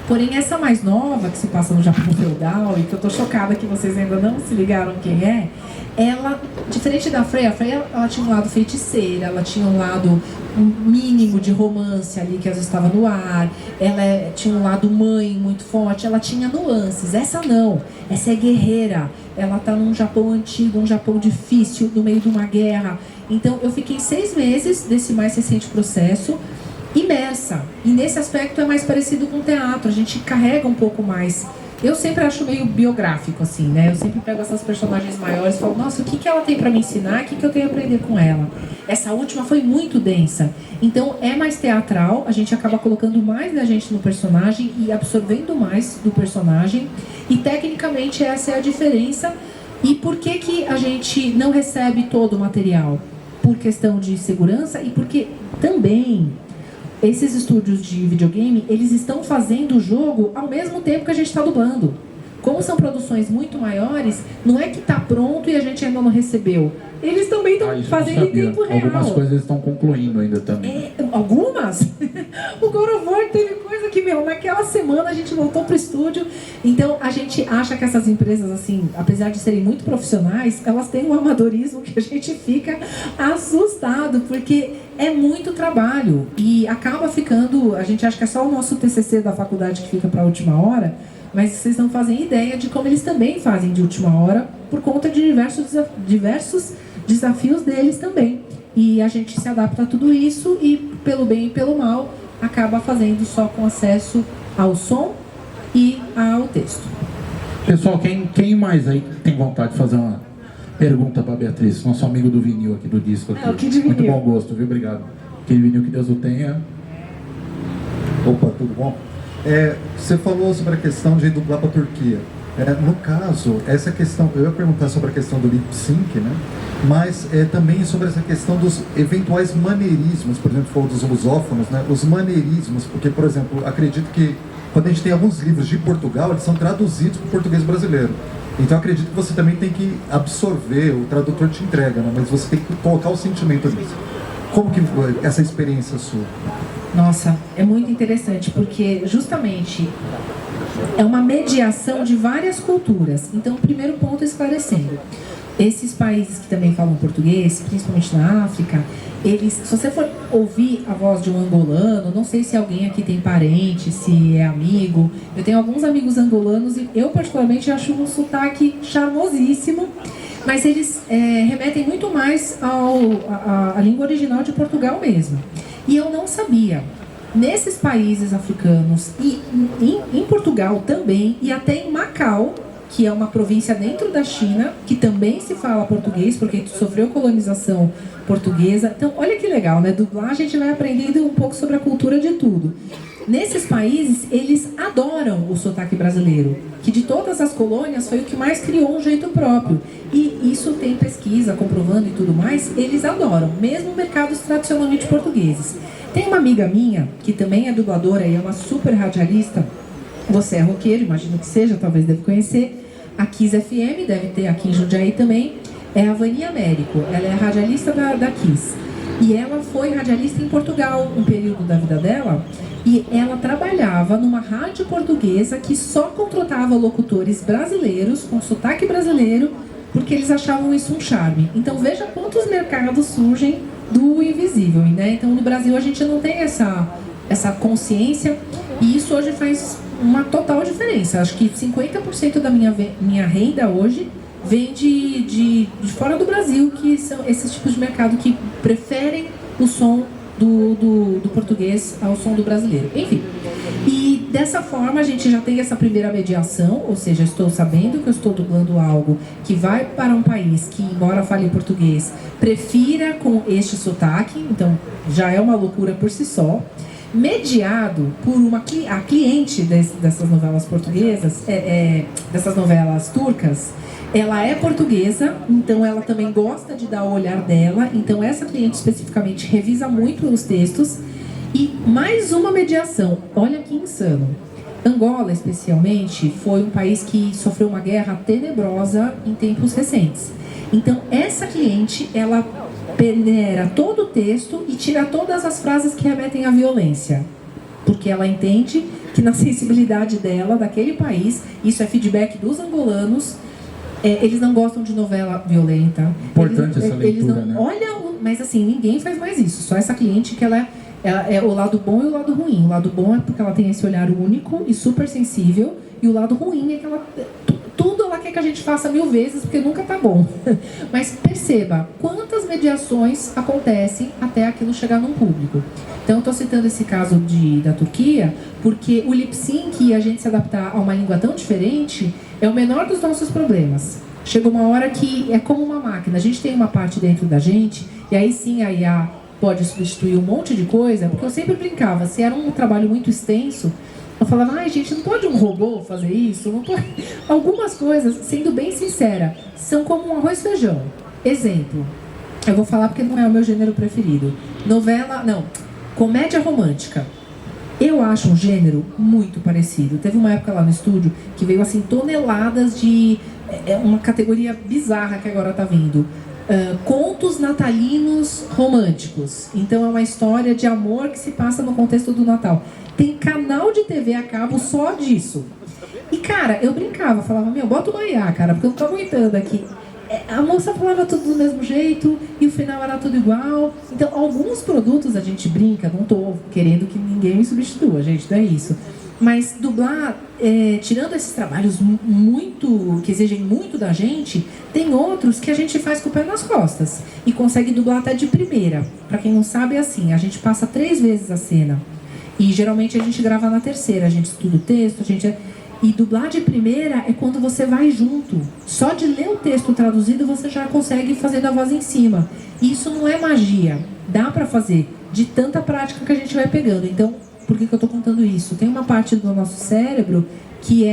Porém, essa mais nova, que se passa no Japão feudal, e que eu tô chocada que vocês ainda não se ligaram quem é, ela, diferente da Freya, ela tinha um lado feiticeira, ela tinha um lado mínimo de romance ali, que às vezes estava no ar, ela tinha um lado mãe muito forte, ela tinha nuances. Essa não, essa é guerreira, ela tá num Japão antigo, um Japão difícil, no meio de uma guerra. Então, eu fiquei 6 meses desse mais recente processo, imersa. E nesse aspecto é mais parecido com o teatro, a gente carrega um pouco mais. Eu sempre acho meio biográfico, assim, né? Eu sempre pego essas personagens maiores e falo, nossa, o que ela tem pra me ensinar? O que eu tenho a aprender com ela? Essa última foi muito densa. Então, é mais teatral, a gente acaba colocando mais da gente no personagem e absorvendo mais do personagem. E, tecnicamente, essa é a diferença. E por que a gente não recebe todo o material? Por questão de segurança e porque também... esses estúdios de videogame, eles estão fazendo o jogo ao mesmo tempo que a gente está dublando. Como são produções muito maiores, não é que está pronto e a gente ainda não recebeu. Eles também estão fazendo em tempo real. Algumas coisas eles estão concluindo ainda também. Algumas? O God of War teve coisa que, naquela semana a gente voltou pro estúdio. Então, a gente acha que essas empresas, assim, apesar de serem muito profissionais, elas têm um amadorismo que a gente fica assustado, porque é muito trabalho. E acaba ficando, a gente acha que é só o nosso TCC da faculdade que fica para a última hora, mas vocês não fazem ideia de como eles também fazem de última hora, por conta de diversos desafios deles também. E a gente se adapta a tudo isso e, pelo bem e pelo mal, acaba fazendo só com acesso ao som e ao texto. Pessoal, quem mais aí tem vontade de fazer uma pergunta para a Beatriz, nosso amigo do vinil aqui, do disco aqui. O Kid Vinil. Muito bom gosto, viu? Obrigado. Kid Vinil, que Deus o tenha. Opa, tudo bom? Você falou sobre a questão de dublar para a Turquia. No caso, essa questão, eu ia perguntar sobre a questão do lip sync, né? Mas também sobre essa questão dos eventuais maneirismos, por exemplo, falou dos lusófonos, né? Os maneirismos, porque, por exemplo, acredito que quando a gente tem alguns livros de Portugal, eles são traduzidos para o português brasileiro. Então acredito que você também tem que absorver, o tradutor te entrega, né? Mas você tem que colocar o sentimento nisso. Como que foi essa experiência sua? Nossa, é muito interessante, porque justamente é uma mediação de várias culturas. Então, o primeiro ponto é esclarecendo. Esses países que também falam português, principalmente na África, eles, se você for ouvir a voz de um angolano, não sei se alguém aqui tem parente, se é amigo, eu tenho alguns amigos angolanos e eu particularmente acho um sotaque charmosíssimo, mas eles remetem muito mais à língua original de Portugal mesmo. E eu não sabia. Nesses países africanos e em Portugal também, e até em Macau, que é uma província dentro da China, que também se fala português, porque sofreu colonização portuguesa. Então, olha que legal, né? Dublar, a gente vai aprendendo um pouco sobre a cultura de tudo. Nesses países, eles adoram o sotaque brasileiro, que de todas as colônias foi o que mais criou um jeito próprio. E isso tem pesquisa comprovando e tudo mais, eles adoram, mesmo mercados tradicionalmente portugueses. Tem uma amiga minha, que também é dubladora e é uma super radialista. Você é roqueiro, imagino que seja, talvez deve conhecer. A Kiss FM, deve ter aqui em Jundiaí também. É a Vania Américo, ela é radialista da Kiss. E ela foi radialista em Portugal, um período da vida dela. E ela trabalhava numa rádio portuguesa que só contratava locutores brasileiros, com sotaque brasileiro, porque eles achavam isso um charme. Então veja quantos mercados surgem do invisível, né? Então no Brasil a gente não tem essa consciência e isso hoje faz uma total diferença. Acho que 50% da minha renda hoje vem de fora do Brasil, que são esses tipos de mercado que preferem o som do português ao som do brasileiro. Enfim, e dessa forma a gente já tem essa primeira mediação, ou seja, estou sabendo que eu estou dublando algo que vai para um país que, embora fale português, prefira com este sotaque, então já é uma loucura por si só. Mediado por a cliente dessas novelas portuguesas, dessas novelas turcas, ela é portuguesa, então ela também gosta de dar o olhar dela, então essa cliente especificamente revisa muito os textos. E mais uma mediação, olha que insano. Angola, especialmente, foi um país que sofreu uma guerra tenebrosa em tempos recentes. Então essa cliente, ela peneira todo o texto e tira todas as frases que remetem à violência, porque ela entende que na sensibilidade dela, daquele país, isso é feedback dos angolanos, eles não gostam de novela violenta. Importante essa leitura, eles não, né? Olha, mas assim, ninguém faz mais isso, só essa cliente que ela é o lado bom e o lado ruim. O lado bom é porque ela tem esse olhar único e super sensível, e o lado ruim é que tudo ela quer que a gente faça 1000 vezes, porque nunca tá bom. Mas perceba, quantas algumas mediações acontecem até aquilo chegar num público. Então, estou citando esse caso da Turquia, porque o lip sync e a gente se adaptar a uma língua tão diferente é o menor dos nossos problemas. Chega uma hora que é como uma máquina, a gente tem uma parte dentro da gente, e aí sim a IA pode substituir um monte de coisa, porque eu sempre brincava, se era um trabalho muito extenso, eu falava, ai gente, não pode um robô fazer isso? Não pode... Algumas coisas, sendo bem sincera, são como um arroz e feijão. Exemplo, eu vou falar porque não é o meu gênero preferido. Comédia romântica. Eu acho um gênero muito parecido. Teve uma época lá no estúdio que veio assim toneladas de... uma categoria bizarra que agora tá vindo. Contos natalinos românticos. Então é uma história de amor que se passa no contexto do Natal. Tem canal de TV a cabo só disso. E cara, eu brincava, falava, bota uma IA, cara, porque eu não tô aguentando aqui. A moça falava tudo do mesmo jeito e o final era tudo igual. Então alguns produtos a gente brinca, não tô querendo que ninguém me substitua, gente, não é isso. Mas dublar, tirando esses trabalhos que exigem muito da gente, tem outros que a gente faz com o pé nas costas e consegue dublar até de primeira. Pra quem não sabe, é assim, a gente passa 3 vezes a cena e geralmente a gente grava na terceira, a gente estuda o texto, E dublar de primeira é quando você vai junto. Só de ler o texto traduzido você já consegue fazer a voz em cima. E isso não é magia, dá pra fazer de tanta prática que a gente vai pegando. Então, por que eu tô contando isso? Tem uma parte do nosso cérebro que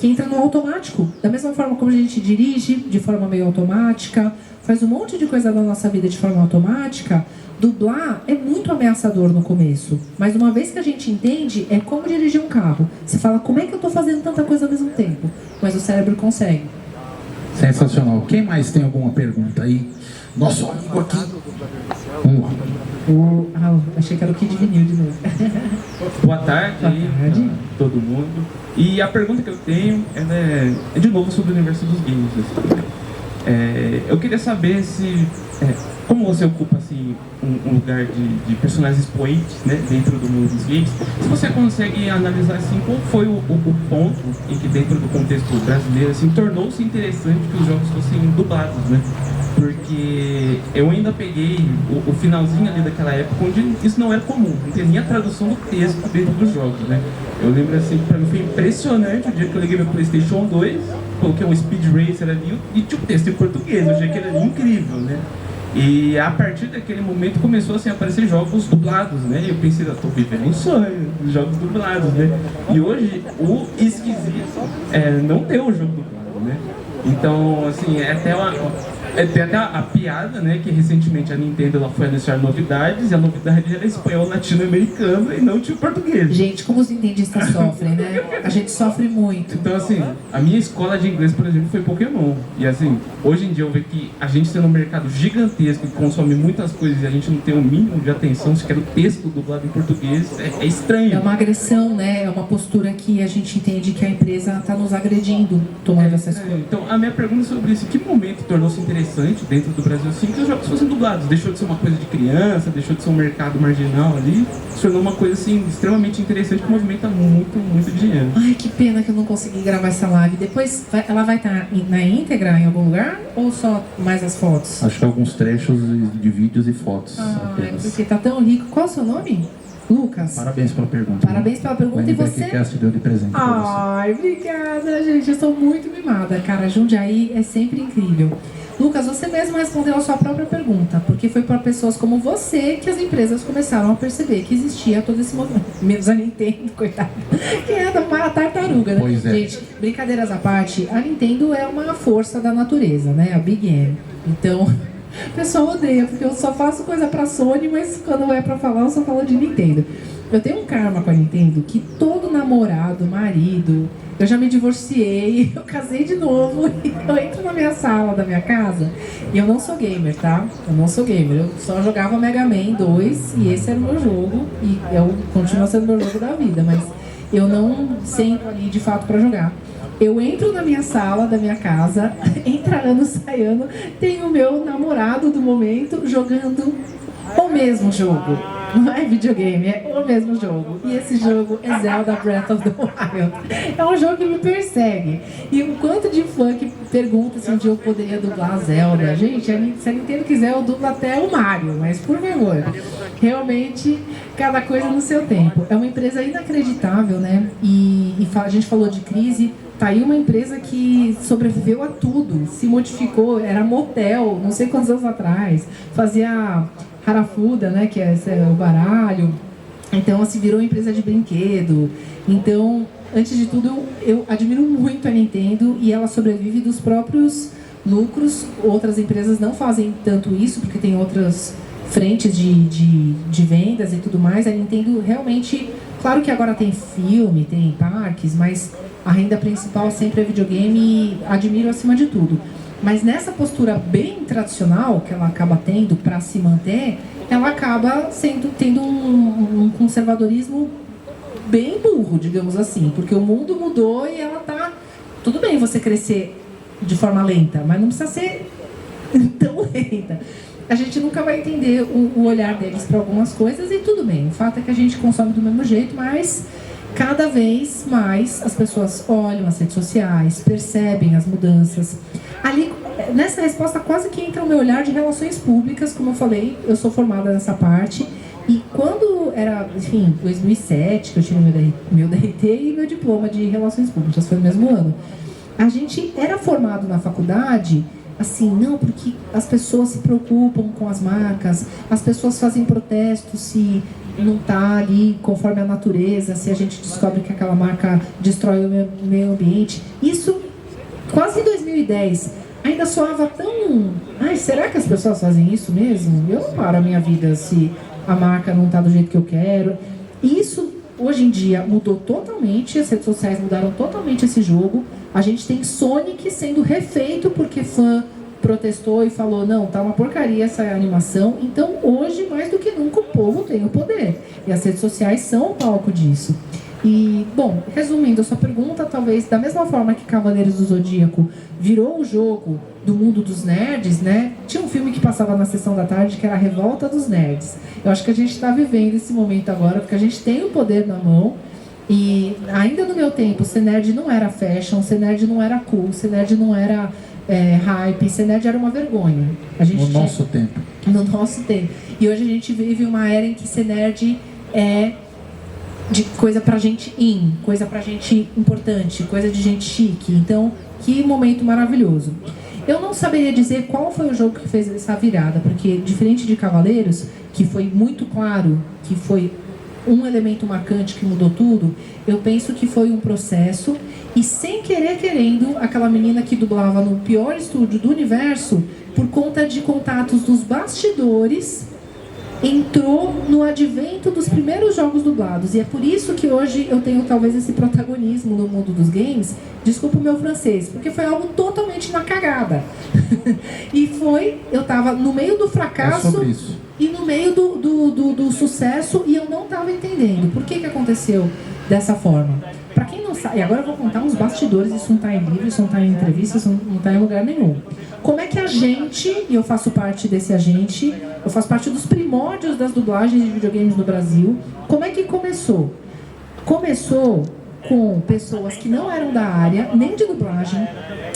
entra no automático. Da mesma forma como a gente dirige, de forma meio automática, faz um monte de coisa da nossa vida de forma automática. Dublar é muito ameaçador no começo, mas uma vez que a gente entende, é como dirigir um carro. Você fala, como é que eu tô fazendo tanta coisa ao mesmo tempo? Mas o cérebro consegue. Sensacional. Quem mais tem alguma pergunta aí? Nosso amigo aqui. Vamos lá. Achei que era o Kid Vinil de novo. Boa tarde, todo mundo. E a pergunta que eu tenho é de novo sobre o universo dos games. Eu queria saber se, como você ocupa assim, um lugar de personagens expoentes, né, dentro do mundo dos games, se você consegue analisar assim, qual foi o ponto em que dentro do contexto brasileiro assim, tornou-se interessante que os jogos fossem dublados, né? Porque eu ainda peguei o finalzinho ali daquela época onde isso não era comum, não tinha nem a tradução do texto dentro dos jogos, né? Eu lembro assim, que pra mim foi impressionante o dia que eu liguei meu PlayStation 2, coloquei um Speed Racer ali e tinha o texto em português, eu achei que era incrível, né? E a partir daquele momento começou assim, a aparecer jogos dublados, né? E eu pensei, eu tô vivendo um sonho, jogos dublados, né? E hoje o esquisito é não ter um jogo dublado, né? Então, assim, tem até a piada, né, que recentemente a Nintendo ela foi anunciar novidades, e a novidade era espanhol latino-americano e não tinha português. Gente, como os nintendistas sofrem, né? A gente sofre muito. Então, assim, a minha escola de inglês, por exemplo, foi Pokémon. E, assim, hoje em dia eu vejo que a gente tem um mercado gigantesco que consome muitas coisas e a gente não tem o mínimo de atenção, se quer o texto dublado em português, é estranho. É uma agressão, né? É uma postura que a gente entende que a empresa está nos agredindo tomando essas coisas. Então, a minha pergunta é sobre isso. Em que momento tornou-se interessante dentro do Brasil assim que os jogos fossem dublados? Deixou de ser uma coisa de criança, deixou de ser um mercado marginal ali, se tornou uma coisa assim extremamente interessante que movimenta muito, muito dinheiro. Ai, que pena que eu não consegui gravar essa live. Depois ela vai estar na íntegra em algum lugar ou só mais as fotos? Acho que alguns trechos de vídeos e fotos. Ai, porque tá tão rico. Qual é o seu nome? Lucas. Parabéns pela pergunta. Parabéns pela pergunta. E você? O deu de presente. Ai, obrigada, gente. Eu sou muito mimada, cara. Jundiaí é sempre incrível. Lucas, você mesmo respondeu a sua própria pergunta, porque foi para pessoas como você que as empresas começaram a perceber que existia todo esse movimento. Menos a Nintendo, coitada, que é uma tartaruga, né? Pois é. Gente, brincadeiras à parte, a Nintendo é uma força da natureza, né? A Big M. Então, o pessoal odeia, porque eu só faço coisa pra Sony, mas quando é pra falar, eu só falo de Nintendo. Eu tenho um karma com a Nintendo que todo namorado, marido, eu já me divorciei, eu casei de novo, e eu entro na minha sala da minha casa, e eu não sou gamer, tá? Eu não sou gamer, eu só jogava Mega Man 2, e esse era o meu jogo, e continua sendo o meu jogo da vida, mas eu não sento ali de fato pra jogar. Eu entro na minha sala da minha casa, entra ano, sai ano, tem o meu namorado do momento jogando o mesmo jogo. Não é videogame, é o mesmo jogo. E esse jogo é Zelda Breath of the Wild. É um jogo que me persegue. E o quanto de fã que pergunta se um dia eu poderia dublar a Zelda. Gente, se a Nintendo quiser, eu dublo até o Mario, mas por favor. Realmente, cada coisa no seu tempo. É uma empresa inacreditável, né? E a gente falou de crise. Tá aí uma empresa que sobreviveu a tudo, se modificou, era motel, não sei quantos anos atrás, fazia harafuda, né, que é o baralho, então assim, virou empresa de brinquedo. Então, antes de tudo, eu admiro muito a Nintendo e ela sobrevive dos próprios lucros. Outras empresas não fazem tanto isso, porque tem outras frentes de vendas e tudo mais. A Nintendo realmente, claro que agora tem filme, tem parques, mas a renda principal sempre é videogame e admiro acima de tudo. Mas nessa postura bem tradicional que ela acaba tendo para se manter, ela acaba tendo um conservadorismo bem burro, digamos assim. Porque o mundo mudou e ela tá... Tudo bem você crescer de forma lenta, mas não precisa ser tão lenta. A gente nunca vai entender o olhar deles para algumas coisas e tudo bem. O fato é que a gente consome do mesmo jeito, mas cada vez mais as pessoas olham as redes sociais, percebem as mudanças. Ali, nessa resposta, quase que entra o meu olhar de relações públicas. Como eu falei, eu sou formada nessa parte. E quando era, enfim, 2007, que eu tirei meu DRT e meu diploma de relações públicas, foi no mesmo ano. A gente era formado na faculdade... Assim, não, porque as pessoas se preocupam com as marcas, as pessoas fazem protestos se não está ali conforme a natureza, se a gente descobre que aquela marca destrói o meio ambiente. Isso, quase em 2010, ainda soava tão... Ai, será que as pessoas fazem isso mesmo? Eu não paro a minha vida se a marca não está do jeito que eu quero. E isso, hoje em dia, mudou totalmente, as redes sociais mudaram totalmente esse jogo. A gente tem Sonic sendo refeito porque fã protestou e falou, não, tá uma porcaria essa animação. Então, hoje, mais do que nunca, o povo tem o poder. E as redes sociais são o palco disso. E, bom, resumindo a sua pergunta, talvez da mesma forma que Cavaleiros do Zodíaco virou o jogo do mundo dos nerds, né? Tinha um filme que passava na sessão da tarde que era a Revolta dos Nerds. Eu acho que a gente está vivendo esse momento agora, porque a gente tem o poder na mão. E ainda no meu tempo, ser nerd não era fashion, ser nerd não era cool, ser nerd não era hype, ser nerd era uma vergonha. Nosso tempo. No nosso tempo. E hoje a gente vive uma era em que ser nerd é de coisa pra gente coisa pra gente importante, coisa de gente chique. Então, que momento maravilhoso. Eu não saberia dizer qual foi o jogo que fez essa virada, porque diferente de Cavaleiros, que foi muito claro, que foi um elemento marcante que mudou tudo, eu penso que foi um processo e sem querer querendo, aquela menina que dublava no pior estúdio do universo, por conta de contatos dos bastidores, entrou no advento dos primeiros jogos dublados. E é por isso que hoje eu tenho talvez esse protagonismo no mundo dos games. Desculpa o meu francês, porque foi algo totalmente na cagada. E eu tava no meio do fracasso e no meio do sucesso e eu não tava entendendo por que aconteceu dessa forma. Pra quem não sabe, e agora eu vou contar uns bastidores, isso não tá em livro, isso não tá em entrevista, isso não tá em lugar nenhum. Como é que a gente, e eu faço parte desse agente, eu faço parte dos primórdios das dublagens de videogames no Brasil, como é que começou? Começou com pessoas que não eram da área, nem de dublagem.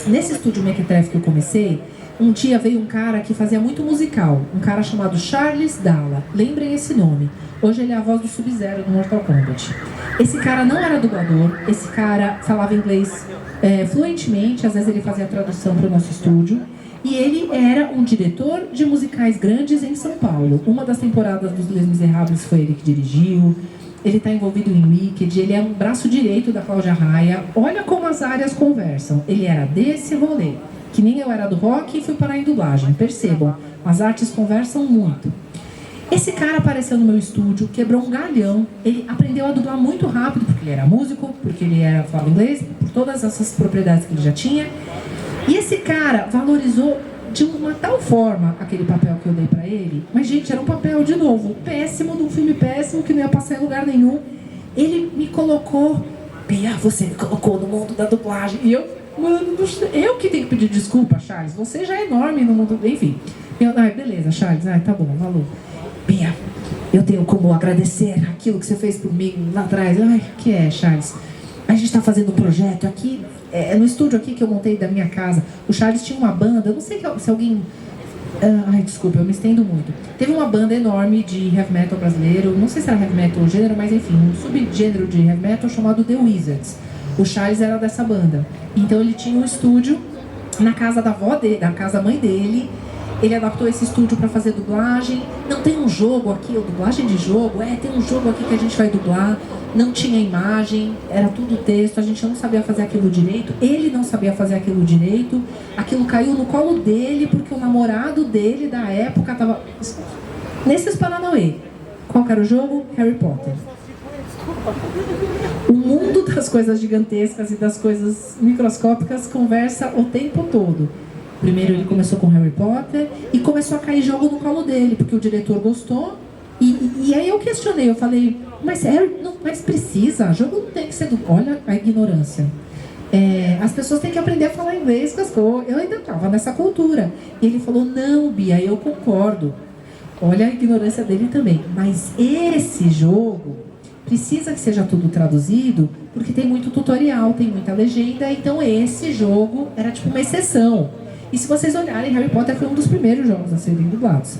Nesse estúdio Mequetrefe que eu comecei, um dia veio um cara que fazia muito musical, um cara chamado Charles Dalla, lembrem esse nome. Hoje ele é a voz do Sub-Zero do Mortal Kombat. Esse cara não era dublador, esse cara falava inglês fluentemente, às vezes ele fazia a tradução para o nosso estúdio. E ele era um diretor de musicais grandes em São Paulo. Uma das temporadas dos Les Misérables foi ele que dirigiu. Ele está envolvido em Wicked, ele é um braço direito da Cláudia Raia. Olha como as áreas conversam. Ele era desse rolê, que nem eu era do rock e fui parar em dublagem. Percebam, as artes conversam muito. Esse cara apareceu no meu estúdio, quebrou um galhão. Ele aprendeu a dublar muito rápido, porque ele era músico, porque ele falava inglês, por todas essas propriedades que ele já tinha. E esse cara valorizou de uma tal forma aquele papel que eu dei pra ele. Mas, gente, era um papel, de novo, péssimo, de um filme péssimo, que não ia passar em lugar nenhum. Ele me colocou... Bia, você me colocou no mundo da dublagem. E eu, mano, eu que tenho que pedir desculpa, Charles. Você já é enorme no mundo... Enfim. Beleza, Charles. Tá bom, valeu. Bia, eu tenho como agradecer aquilo que você fez por mim lá atrás. Ai, o que é, Charles? A gente está fazendo um projeto aqui, no estúdio aqui que eu montei da minha casa. O Charles tinha uma banda, eu não sei se alguém... ai, desculpa, eu me estendo muito. Teve uma banda enorme de heavy metal brasileiro, não sei se era heavy metal o gênero, mas enfim, um subgênero de heavy metal chamado The Wizards. O Charles era dessa banda. Então ele tinha um estúdio na casa da avó dele, da casa da mãe dele. Ele adaptou esse estúdio para fazer dublagem. Não tem um jogo aqui, ou dublagem de jogo? Tem um jogo aqui que a gente vai dublar. Não tinha imagem, era tudo texto, a gente não sabia fazer aquilo direito. Ele não sabia fazer aquilo direito. Aquilo caiu no colo dele, porque o namorado dele da época estava nesses Paranauê. Qual que era o jogo? Harry Potter. O mundo das coisas gigantescas e das coisas microscópicas conversa o tempo todo. Primeiro ele começou com Harry Potter e começou a cair jogo no colo dele, porque o diretor gostou. E aí eu questionei, eu falei, mas mas precisa, jogo não tem que ser do... Olha a ignorância. As pessoas têm que aprender a falar inglês com as coisas. Eu ainda estava nessa cultura. E ele falou, não, Bia, eu concordo. Olha a ignorância dele também. Mas esse jogo precisa que seja tudo traduzido, porque tem muito tutorial, tem muita legenda. Então esse jogo era tipo uma exceção. E se vocês olharem, Harry Potter foi um dos primeiros jogos a serem dublados.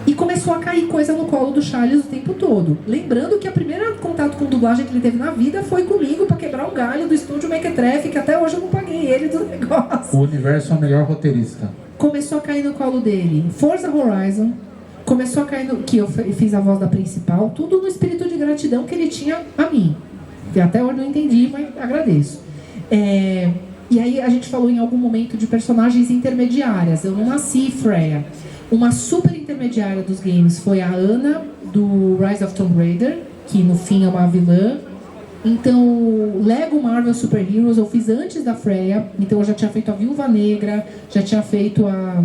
E começou a cair coisa no colo do Charles o tempo todo. Lembrando que o primeiro contato com dublagem que ele teve na vida foi comigo para quebrar o galho do estúdio Mequetrefe, que até hoje eu não paguei ele do negócio. O Universo é o melhor roteirista. Começou a cair no colo dele Forza Horizon, começou a cair no... que eu fiz a voz da principal, tudo no espírito de gratidão que ele tinha a mim. Que até hoje eu não entendi, mas agradeço. E aí a gente falou em algum momento de personagens intermediárias. Eu não nasci Freya. Uma super intermediária dos games foi a Ana, do Rise of Tomb Raider, que no fim é uma vilã. Então, Lego Marvel Super Heroes eu fiz antes da Freya. Então eu já tinha feito a Viúva Negra, já tinha feito a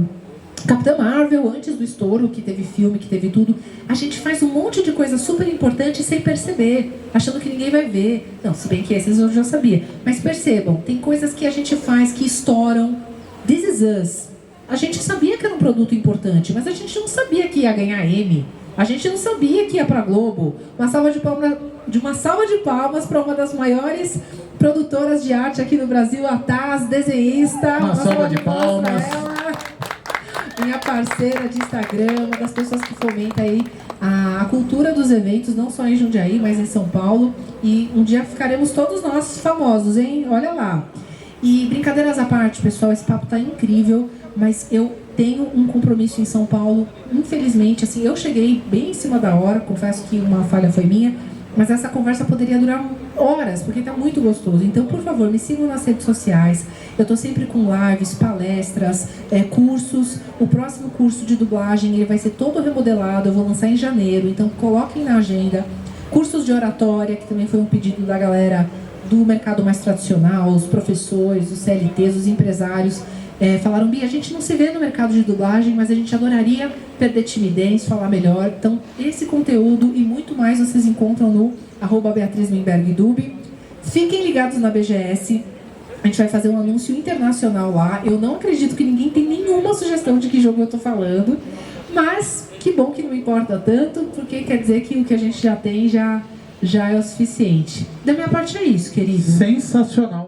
Capitã Marvel antes do estouro, que teve filme, que teve tudo. A gente faz um monte de coisa super importante sem perceber, achando que ninguém vai ver. Não, se bem que esses eu já sabia. Mas percebam, tem coisas que a gente faz que estouram. This Is Us. A gente sabia que era um produto importante, mas a gente não sabia que ia ganhar Emmy. A gente não sabia que ia pra Globo. Uma salva de palmas para uma das maiores produtoras de arte aqui no Brasil, a Taz, desenhista. Uma salva de palmas. Minha parceira de Instagram, uma das pessoas que fomenta aí a cultura dos eventos, não só em Jundiaí, mas em São Paulo. E um dia ficaremos todos nós famosos, hein? Olha lá. E brincadeiras à parte, pessoal, esse papo tá incrível, mas eu tenho um compromisso em São Paulo, infelizmente, assim, eu cheguei bem em cima da hora, confesso que uma falha foi minha, mas essa conversa poderia durar horas, porque tá muito gostoso. Então, por favor, me sigam nas redes sociais. Eu tô sempre com lives, palestras, cursos. O próximo curso de dublagem, ele vai ser todo remodelado, eu vou lançar em janeiro, então coloquem na agenda. Cursos de oratória, que também foi um pedido da galera do mercado mais tradicional, os professores, os CLTs, os empresários. Falaram, Bia, a gente não se vê no mercado de dublagem, mas a gente adoraria perder timidez, falar melhor. Então, esse conteúdo e muito mais vocês encontram no @BeatrizMenbergDub. Fiquem ligados na BGS. A gente vai fazer um anúncio internacional lá. Eu não acredito que ninguém tem nenhuma sugestão de que jogo eu tô falando. Mas, que bom que não importa tanto, porque quer dizer que o que a gente já tem já é o suficiente. Da minha parte é isso, querido. Sensacional.